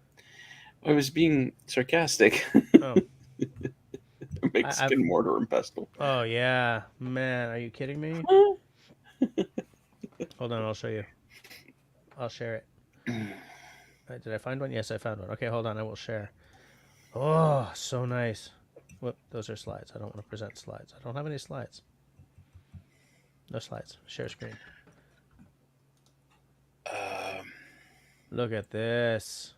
I was being sarcastic. Oh. Mexican mortar and pestle. Oh, yeah. Man, are you kidding me? Hold on, I'll show you. I'll share it. Did I find one? Yes, I found one. Okay, hold on, I will share. Oh, so nice. Whoop, those are slides. I don't want to present slides. I don't have any slides. No slides. Share screen. Look at this.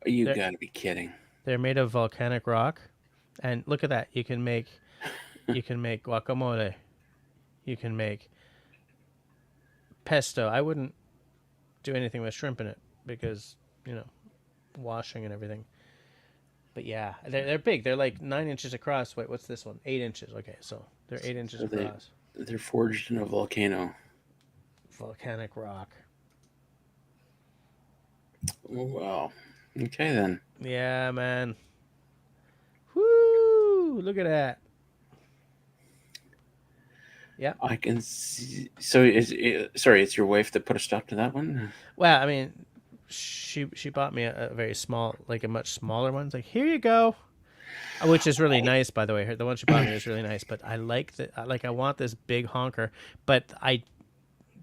You gotta be kidding. They're made of volcanic rock, and look at that. You can make guacamole. You can make pesto. I wouldn't do anything with shrimp in it because washing and everything. But yeah, they're big. They're like 9 inches across. Wait, what's this one? 8 inches. Okay, so they're 8 inches across. They're forged in a volcano. Volcanic rock. Oh, wow. Okay, then. Yeah, man. Woo! Look at that. Yeah. I can see. So, it's your wife that put a stop to that one? Well, I mean, she bought me a very small, like a much smaller one. It's like, here you go. Which is really nice, by the way. The one she bought me is really nice, but I like that. Like, I want this big honker, but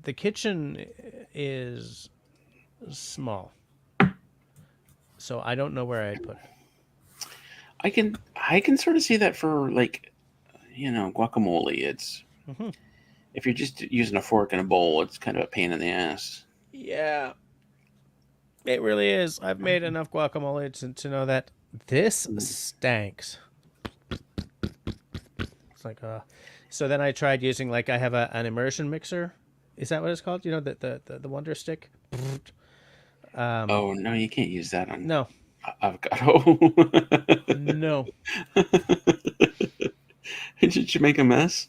the kitchen is small, so I don't know where I'd put it. I can sort of see that for, like, guacamole. It's if you're just using a fork and a bowl, it's kind of a pain in the ass. Yeah, it really is. I've made enough guacamole to know that this stanks. It's like so then I tried using, like, I have an immersion mixer. Is that what it's called? The Wonder Stick. Oh no, you can't use that on avocado. No. Did you make a mess?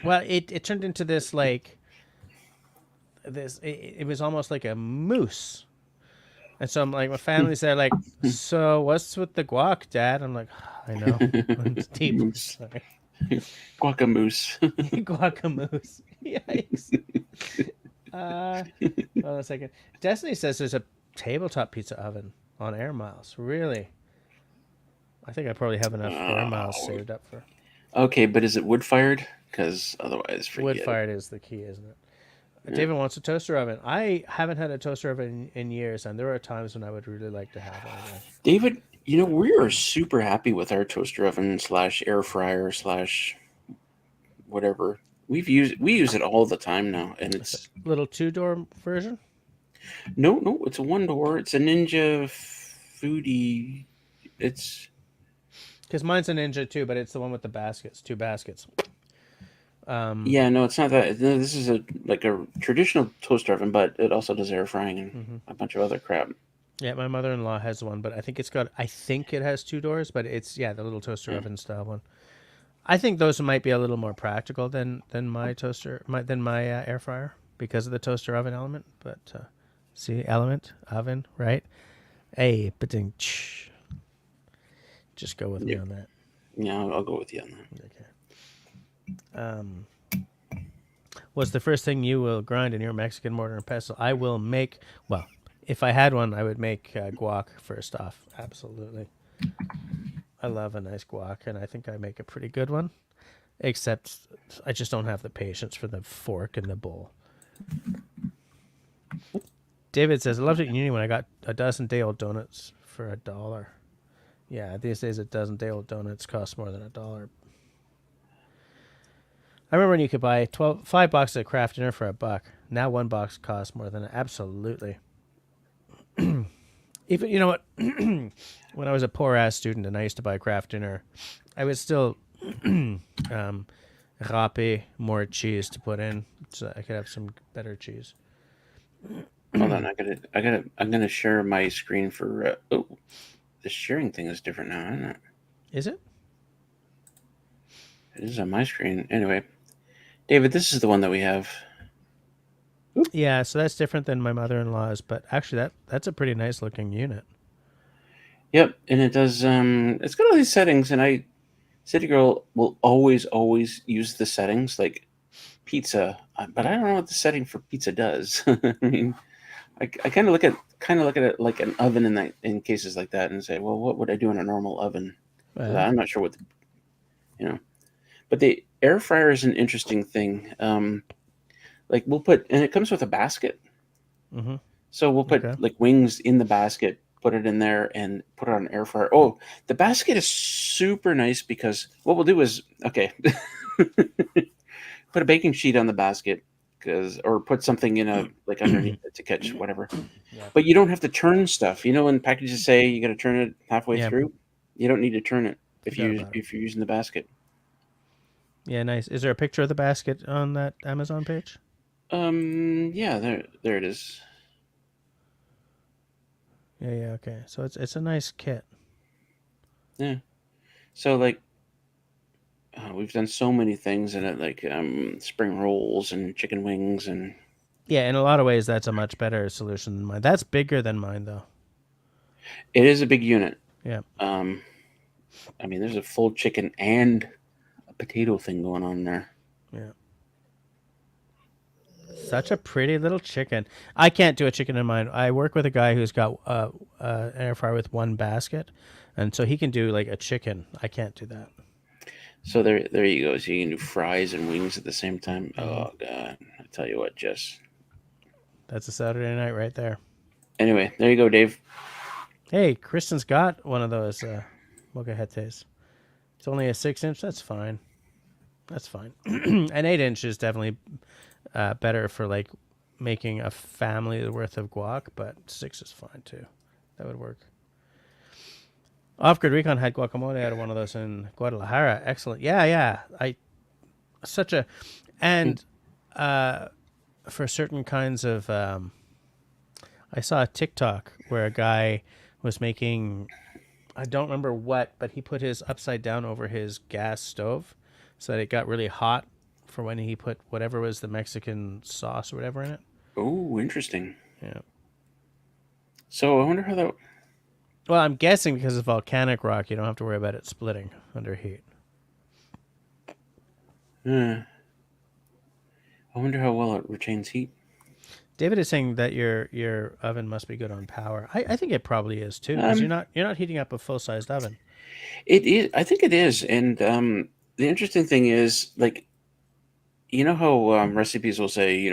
well, it turned into this like this. It was almost like a mousse. And so I'm like, my family said, like, so what's with the guac, Dad? I'm like, I know. It's deep. Moose. Sorry. Guacamoose. Guacamole. Yikes. Hold on a second. Destiny says there's a tabletop pizza oven on Air Miles. Really? I think I probably have enough Air Miles saved up for. Okay, but is it wood fired? Because otherwise, forget Wood it. fired is the key, isn't it? Yeah. David wants a toaster oven. I haven't had a toaster oven in years, and there are times when I would really like to have one again. David, you know, we are super happy with our toaster oven / air fryer / whatever. We use it all the time now, and it's little 2-door version. No, it's a 1-door. It's a Ninja Foodie. It's because mine's a Ninja too, but it's the one with the baskets, 2 baskets. Yeah, no, it's not that. No, this is a traditional toaster oven, but it also does air frying and a bunch of other crap. Yeah, my mother-in-law has one, but I think it has 2 doors, but it's the little toaster oven style one. I think those might be a little more practical than my air fryer because of the toaster oven element. But element oven, right? Hey, ba-ding, just go with me on that. Yeah, I'll go with you on that. Okay. What's the first thing you will grind in your Mexican mortar and pestle? I will make, well, if I had one, I would make guac first off. Absolutely. I love a nice guac, and I think I make a pretty good one. Except I just don't have the patience for the fork and the bowl. David says, I loved it in uni when I got a dozen day-old donuts for $1. Yeah, these days a dozen day-old donuts cost more than $1. I remember when you could buy 5 boxes of Kraft Dinner for $1. Now 1 box costs more than absolutely. Even, you know what? When I was a poor ass student and I used to buy Kraft Dinner, I would still râpe more cheese to put in so I could have some better cheese. Hold on, I'm gonna share my screen for. The sharing thing is different now, isn't it? Is it? It is on my screen. Anyway, David, this is the one that we have. Oop. Yeah, so that's different than my mother-in-law's, but actually that's a pretty nice looking unit. Yep, and it does. It's got all these settings, and City Girl will always use the settings like pizza, but I don't know what the setting for pizza does. I mean, I kind of look at it like an oven in cases like that, and say, well, what would I do in a normal oven? I'm not sure what but the air fryer is an interesting thing. Like we'll put, and it comes with a basket. Mm-hmm. So we'll put like wings in the basket, put it in there, and put it on an air fryer. Oh, the basket is super nice because what we'll do is put a baking sheet on the basket or put something in like underneath it to catch whatever. Yeah. But you don't have to turn stuff. You know when packages say you got to turn it halfway through, you don't need to turn it if you're using the basket. Yeah, nice. Is there a picture of the basket on that Amazon page? Yeah, there it is. Yeah, okay. So it's a nice kit. Yeah. So like we've done so many things in it, like spring rolls and chicken wings and. Yeah, in a lot of ways, that's a much better solution than mine. That's bigger than mine, though. It is a big unit. Yeah. I mean, there's a full chicken and a potato thing going on there. Yeah. Such a pretty little chicken. I can't do a chicken in mine. I work with a guy who's got an air fryer with 1 basket, and so he can do like a chicken. I can't do that. So there you go. So you can do fries and wings at the same time. Oh God! I tell you what, Jess. That's a Saturday night right there. Anyway, there you go, Dave. Hey, Kristen's got one of those mocajetes. It's only a 6-inch. That's fine. That's fine. An 8-inch is definitely better for like making a family worth of guac, but 6 is fine too. That would work. Off-Grid Recon had guacamole out of one of those in Guadalajara. Excellent. Yeah. And for certain kinds of, I saw a TikTok where a guy was making, I don't remember what, but he put his upside down over his gas stove so that it got really hot for when he put whatever was the Mexican sauce or whatever in it. Oh, interesting. Yeah. So I wonder how that. Well, I'm guessing because it's volcanic rock, you don't have to worry about it splitting under heat. I wonder how well it retains heat. David is saying that your oven must be good on power. I think it probably is too, because you're not heating up a full sized oven. It is. I think it is, and the interesting thing is, like, you know how recipes will say,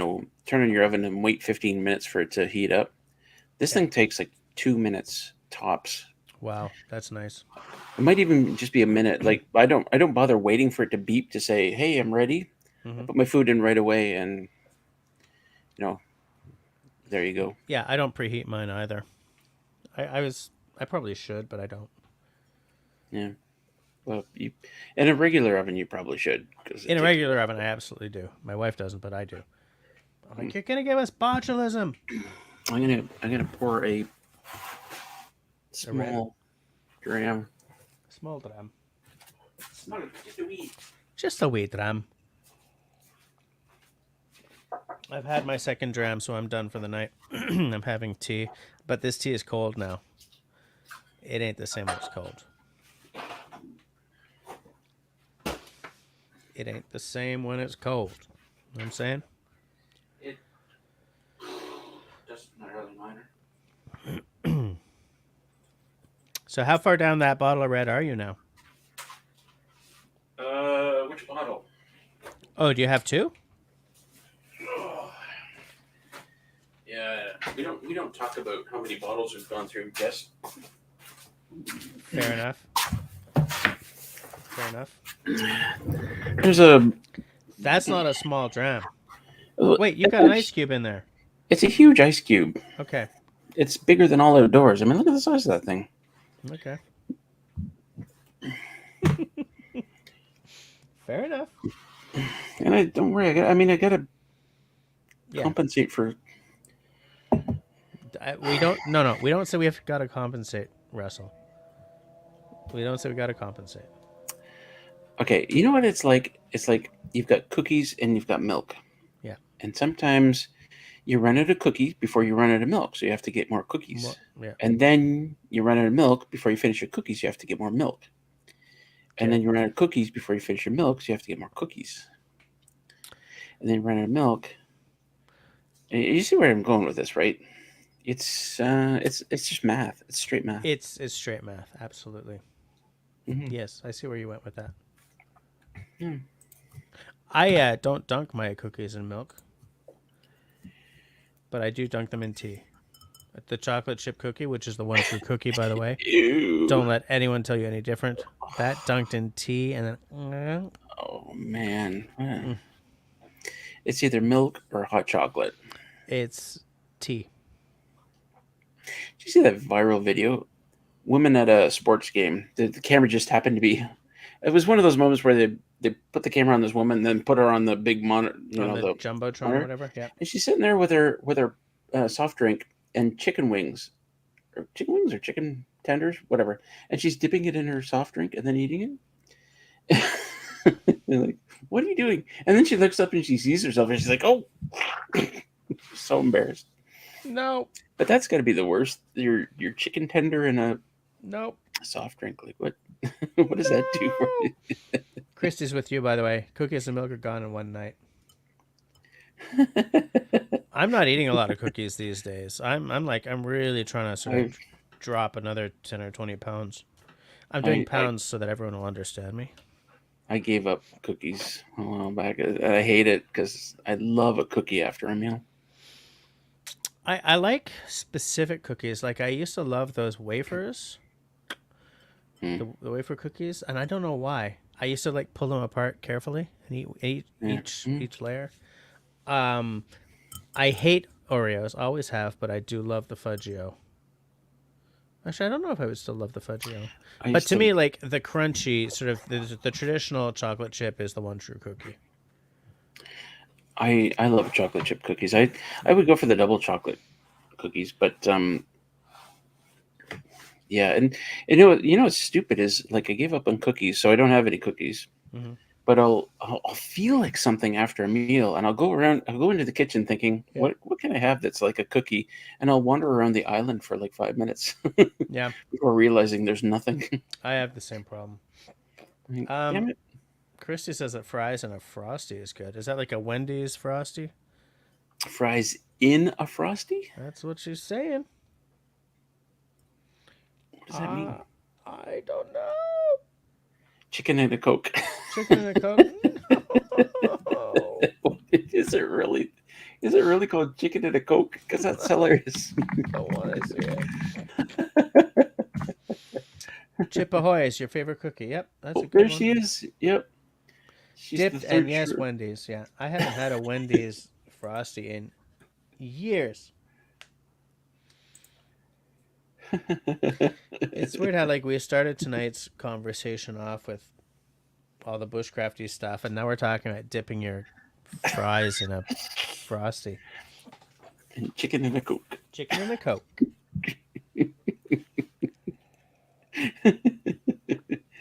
turn on your oven and wait 15 minutes for it to heat up. This thing takes like 2 minutes tops. Wow, that's nice. It might even just be a minute. Like I don't bother waiting for it to beep to say, "Hey, I'm ready." I put my food in right away, and there you go. Yeah, I don't preheat mine either. I probably should, but I don't. Yeah. Well, in a regular oven, you probably should. In a regular oven, I absolutely do. My wife doesn't, but I do. I'm like, you're gonna give us botulism. I'm gonna pour a small dram. Small dram. Just a wee dram. I've had my second dram, so I'm done for the night. I'm having tea, but this tea is cold now. It ain't the same when it's cold. It ain't the same when it's cold. You know what I'm saying? It doesn't really matter. So how far down that bottle of red are you now? Which bottle? Oh, do you have two? Yeah, we don't talk about how many bottles we've gone through, Jess. Fair enough. That's not a small dram. Wait, you got an ice cube in there. It's a huge ice cube. Okay. It's bigger than all outdoors. I mean, look at the size of that thing. Okay. Fair enough. And don't worry. I gotta compensate for. We don't. No. We don't say we have got to compensate, Russell. We don't say we got to compensate. Okay, you know what it's like? It's like you've got cookies and you've got milk. Yeah. And sometimes you run out of cookies before you run out of milk, so you have to get more cookies. Yeah. And then you run out of milk before you finish your cookies, you have to get more milk. And then you run out of cookies before you finish your milk, so you have to get more cookies. And then you run out of milk. And you see where I'm going with this, right? It's just math. It's straight math. It's straight math, absolutely. Mm-hmm. Yes, I see where you went with that. I don't dunk my cookies in milk, but I do dunk them in tea. The chocolate chip cookie, which is the one true cookie, by the way. Ew. Don't let anyone tell you any different. That dunked in tea and then. Oh man, it's either milk or hot chocolate. It's tea. Did you see that viral video? Women at a sports game. The camera just happened to be. It was one of those moments where they put the camera on this woman, and then put her on the big monitor, the jumbotron monitor, or whatever. Yeah. And she's sitting there with her soft drink and chicken wings, or chicken tenders, whatever. And she's dipping it in her soft drink and then eating it. Like, what are you doing? And then she looks up and she sees herself and she's like, "Oh," so embarrassed. No. But that's got to be the worst. Your chicken tender and a soft drink. Like what? What does that do for you? Christy's with you, by the way. Cookies and milk are gone in one night. I'm not eating a lot of cookies these days. I'm really trying to sort of drop another 10 or 20 pounds. I'm doing pounds so that everyone will understand me. I gave up cookies a while back. I hate it because I love a cookie after a meal. I like specific cookies. Like I used to love those wafers, the wafer cookies, and I don't know why. I used to like pull them apart carefully and eat each layer. I hate Oreos, always have, but I do love the Fudgio. Actually, I don't know if I would still love the Fudgio. But to me, like the crunchy, sort of the traditional chocolate chip is the one true cookie. I love chocolate chip cookies. I would go for the double chocolate cookies, but yeah, and you know what's stupid is like I gave up on cookies, so I don't have any cookies. Mm-hmm. but I'll feel like something after a meal, and I'll go into the kitchen thinking, what can I have that's like a cookie, and I'll wander around the island for like 5 minutes before realizing there's nothing. I have the same problem. Damn it. Christy says that fries and a Frosty is good. Is that like a Wendy's Frosty? Fries in a Frosty? That's what she's saying. What does that mean? I don't know. Chicken and a Coke. Chicken and a Coke? No. Is it really called chicken and a Coke? Because that's hilarious. I don't want to see it. Chip Ahoy is your favorite cookie. Yep, that's a good there one. she is. Yep. She's dipped and yes, Wendy's. Yeah, I haven't had a Wendy's Frosty in years. It's weird how like we started tonight's conversation off with all the bushcrafty stuff, and now we're talking about dipping your fries in a Frosty. And chicken and a Coke. Chicken and a Coke.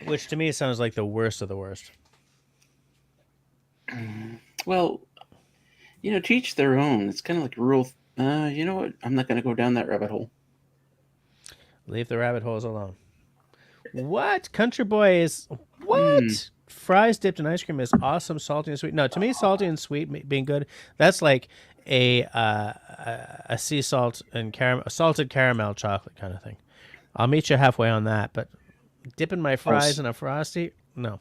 Which to me sounds like the worst of the worst. Well, to each their own. It's kind of like rural. You know what? I'm not going to go down that rabbit hole. Leave the rabbit holes alone. What? Country Boy is... What? Fries dipped in ice cream is awesome, salty and sweet. No, to me, salty and sweet being good, that's like a sea salt and caramel, salted caramel chocolate kind of thing. I'll meet you halfway on that, but dipping my fries in a Frosty? No.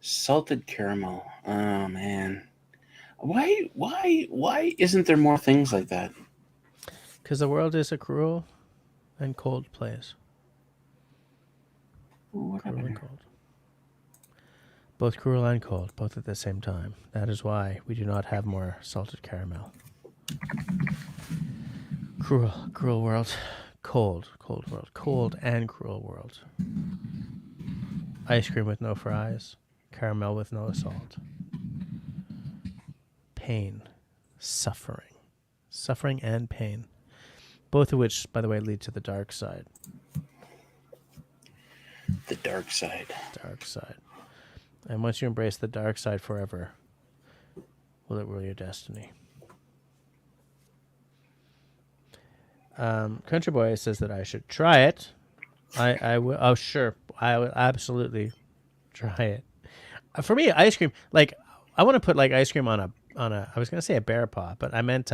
Salted caramel. Oh, man. Why isn't there more things like that? Because the world is a cruel and cold place. What cruel happened and cold. Both cruel and cold, both at the same time. That is why we do not have more salted caramel. Cruel world. Cold world. Cold and cruel world. Ice cream with no fries. Caramel with no salt. Pain. Suffering. Suffering and pain. Both of which, by the way, lead to the dark side. The dark side. Dark side. And once you embrace the dark side forever, will it rule your destiny? Country Boy says that I should try it. I will. Oh, sure. I will absolutely try it. For me, ice cream, like, I want to put like ice cream on a, I was going to say a bear paw, but I meant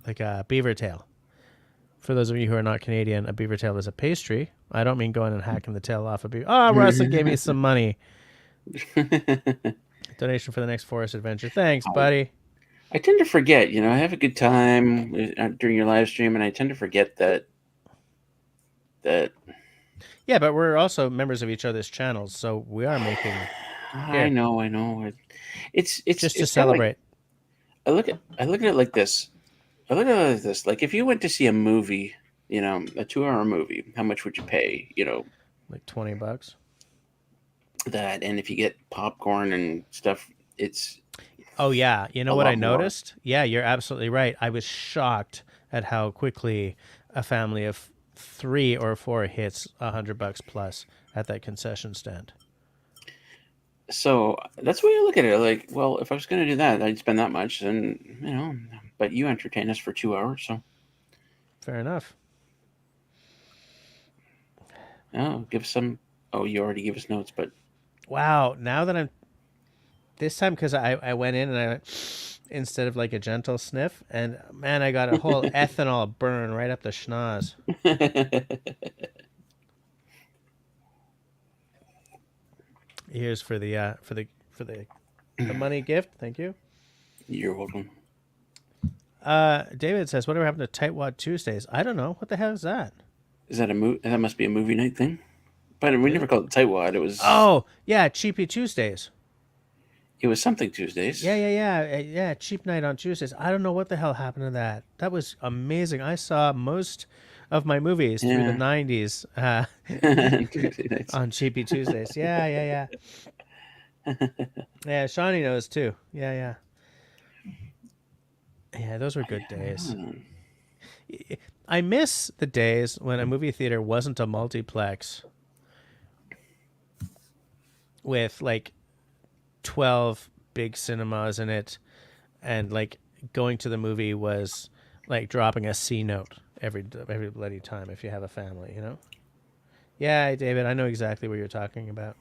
like a beaver tail. For those of you who are not Canadian, a beaver tail is a pastry. I don't mean going and hacking the tail off a beaver. Oh, Russell gave me some money. Donation for the next forest adventure. Thanks, buddy. I tend to forget, I have a good time during your live stream, and I tend to forget that. Yeah, but we're also members of each other's channels, so we are making. I know. It's just to celebrate. Like, I look at it like this. Like, if you went to see a movie, a 2-hour movie, how much would you pay? Like $20. That, and if you get popcorn and stuff, it's. Oh yeah, you know what I noticed? More. Yeah, you're absolutely right. I was shocked at how quickly a family of 3 or 4 hits $100 plus at that concession stand. So that's the way I look at it. Like, well, if I was going to do that, I'd spend that much, and but you entertain us for 2 hours, so. Fair enough. Oh, give some. Oh, you already gave us notes, but. Wow, now that I'm. This time, because I went in and I went, instead of like a gentle sniff, and man, I got a whole ethanol burn right up the schnoz. Here's for the money gift. Thank you. You're welcome. David says, "Whatever happened to Tightwad Tuesdays? I don't know. What the hell is that? Is that a movie? That must be a movie night thing. But we never called it Tightwad. It was. Oh yeah, Cheapy Tuesdays. It was something Tuesdays. Yeah. Cheap night on Tuesdays. I don't know what the hell happened to that. That was amazing. I saw most of my movies through the 90s on Cheapy Tuesdays. Yeah. Yeah, Shawnee knows too. Yeah. Yeah, those were good days. I miss the days when a movie theater wasn't a multiplex with like 12 big cinemas in it, and like going to the movie was like dropping a C note every bloody time if you have a family, you know? Yeah, David, I know exactly what you're talking about.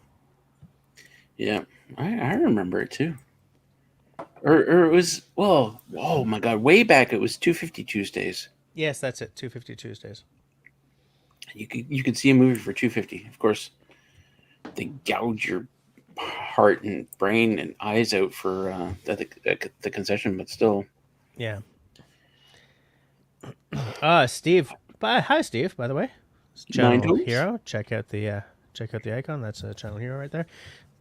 Yeah, I remember it too. Or it was, well, oh my God, way back it was 250 Tuesdays. Yes, that's it. 250 Tuesdays. You could see a movie for 250. Of course, they gouge your heart and brain and eyes out for the concession, but still. Yeah. Steve. Hi, Steve. By the way, it's Nine Channel toes? Hero. Check out the icon. That's a Channel Hero right there.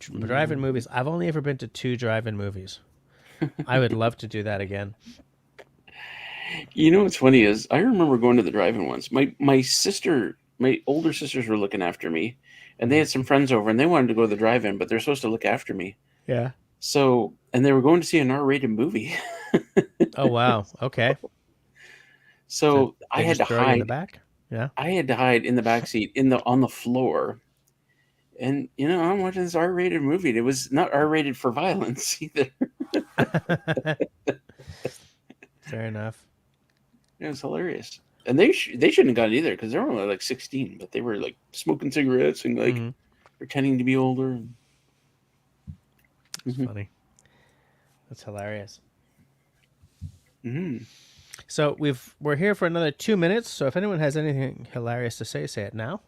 Drive-in movies. I've only ever been to 2 drive-in movies. I would love to do that again. You know what's funny is I remember going to the drive-in once. My older sisters were looking after me, and they had some friends over, and they wanted to go to the drive-in, but they're supposed to look after me. Yeah. So, and they were going to see an R-rated movie. Oh wow. Okay. So I They had just to throw you in the hide. back. Yeah. I had to hide in the back seat on the floor. And I'm watching this R-rated movie. And it was not R-rated for violence either. Fair enough. It was hilarious. And they shouldn't have got it either because they were only like 16, but they were like smoking cigarettes and like pretending to be older. It's funny. That's hilarious. Mm-hmm. So we're here for another 2 minutes. So if anyone has anything hilarious to say it now.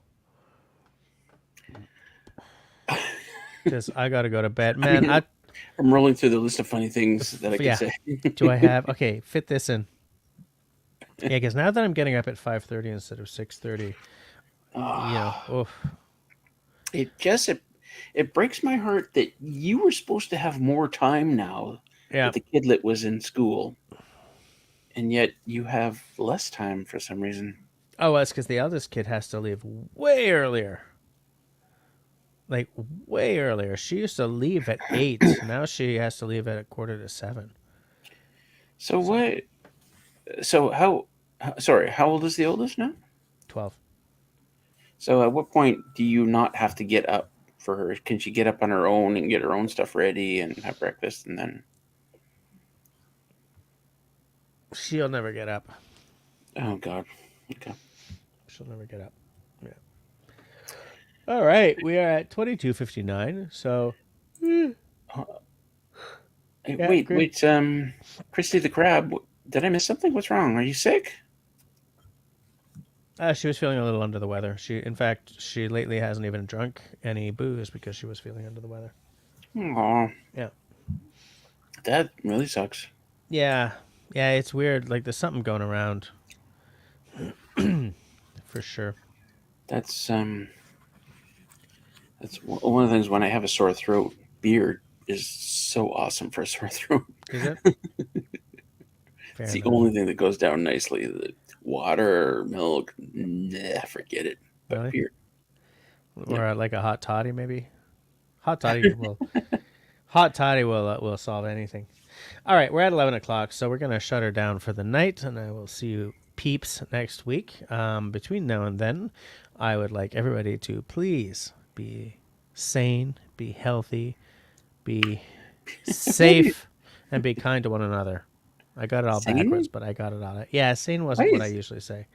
Because I got to go to bed, man. I'm rolling through the list of funny things that I can say. Do I have? Okay, fit this in. Yeah, because now that I'm getting up at 5:30 instead of 6:30, oof. It breaks my heart that you were supposed to have more time now that the kidlet was in school, and yet you have less time for some reason. Oh, that's because the eldest kid has to leave way earlier. Like way earlier. She used to leave at 8. Now she has to leave at 6:45. So what? So how? Sorry, how old is the oldest now? 12. So at what point do you not have to get up for her? Can she get up on her own and get her own stuff ready and have breakfast and then? She'll never get up. Oh God. Okay. She'll never get up. Yeah. All right, we are at 22:59. So. Wait. Christy the Crab. Did I miss something? What's wrong? Are you sick? She was feeling a little under the weather. In fact, she lately hasn't even drunk any booze because she was feeling under the weather. Aw. Yeah. That really sucks. Yeah. Yeah, it's weird. Like, there's something going around. For sure. That's one of the things when I have a sore throat. Beer is so awesome for a sore throat. Is it? It's the only thing that goes down nicely. The water or milk, nah, forget it. But really? Beer. Or like a hot toddy, maybe. Hot toddy will solve anything. All right, we're at 11 o'clock, so we're gonna shut her down for the night, and I will see you peeps next week. Between now and then, I would like everybody to please be sane, be healthy, be safe, and be kind to one another. I got it all backwards, but I got it all. Yeah, sane wasn't what I usually say.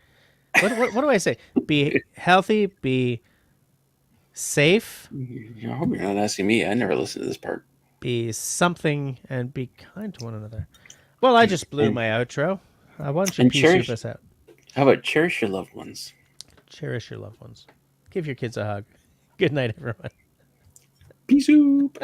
What do I say? Be healthy, be safe. I hope you're not asking me. I never listened to this part. Be something and be kind to one another. Well, I just blew my outro. Why don't you peace us out? How about cherish your loved ones? Cherish your loved ones. Give your kids a hug. Good night, everyone. Peace out.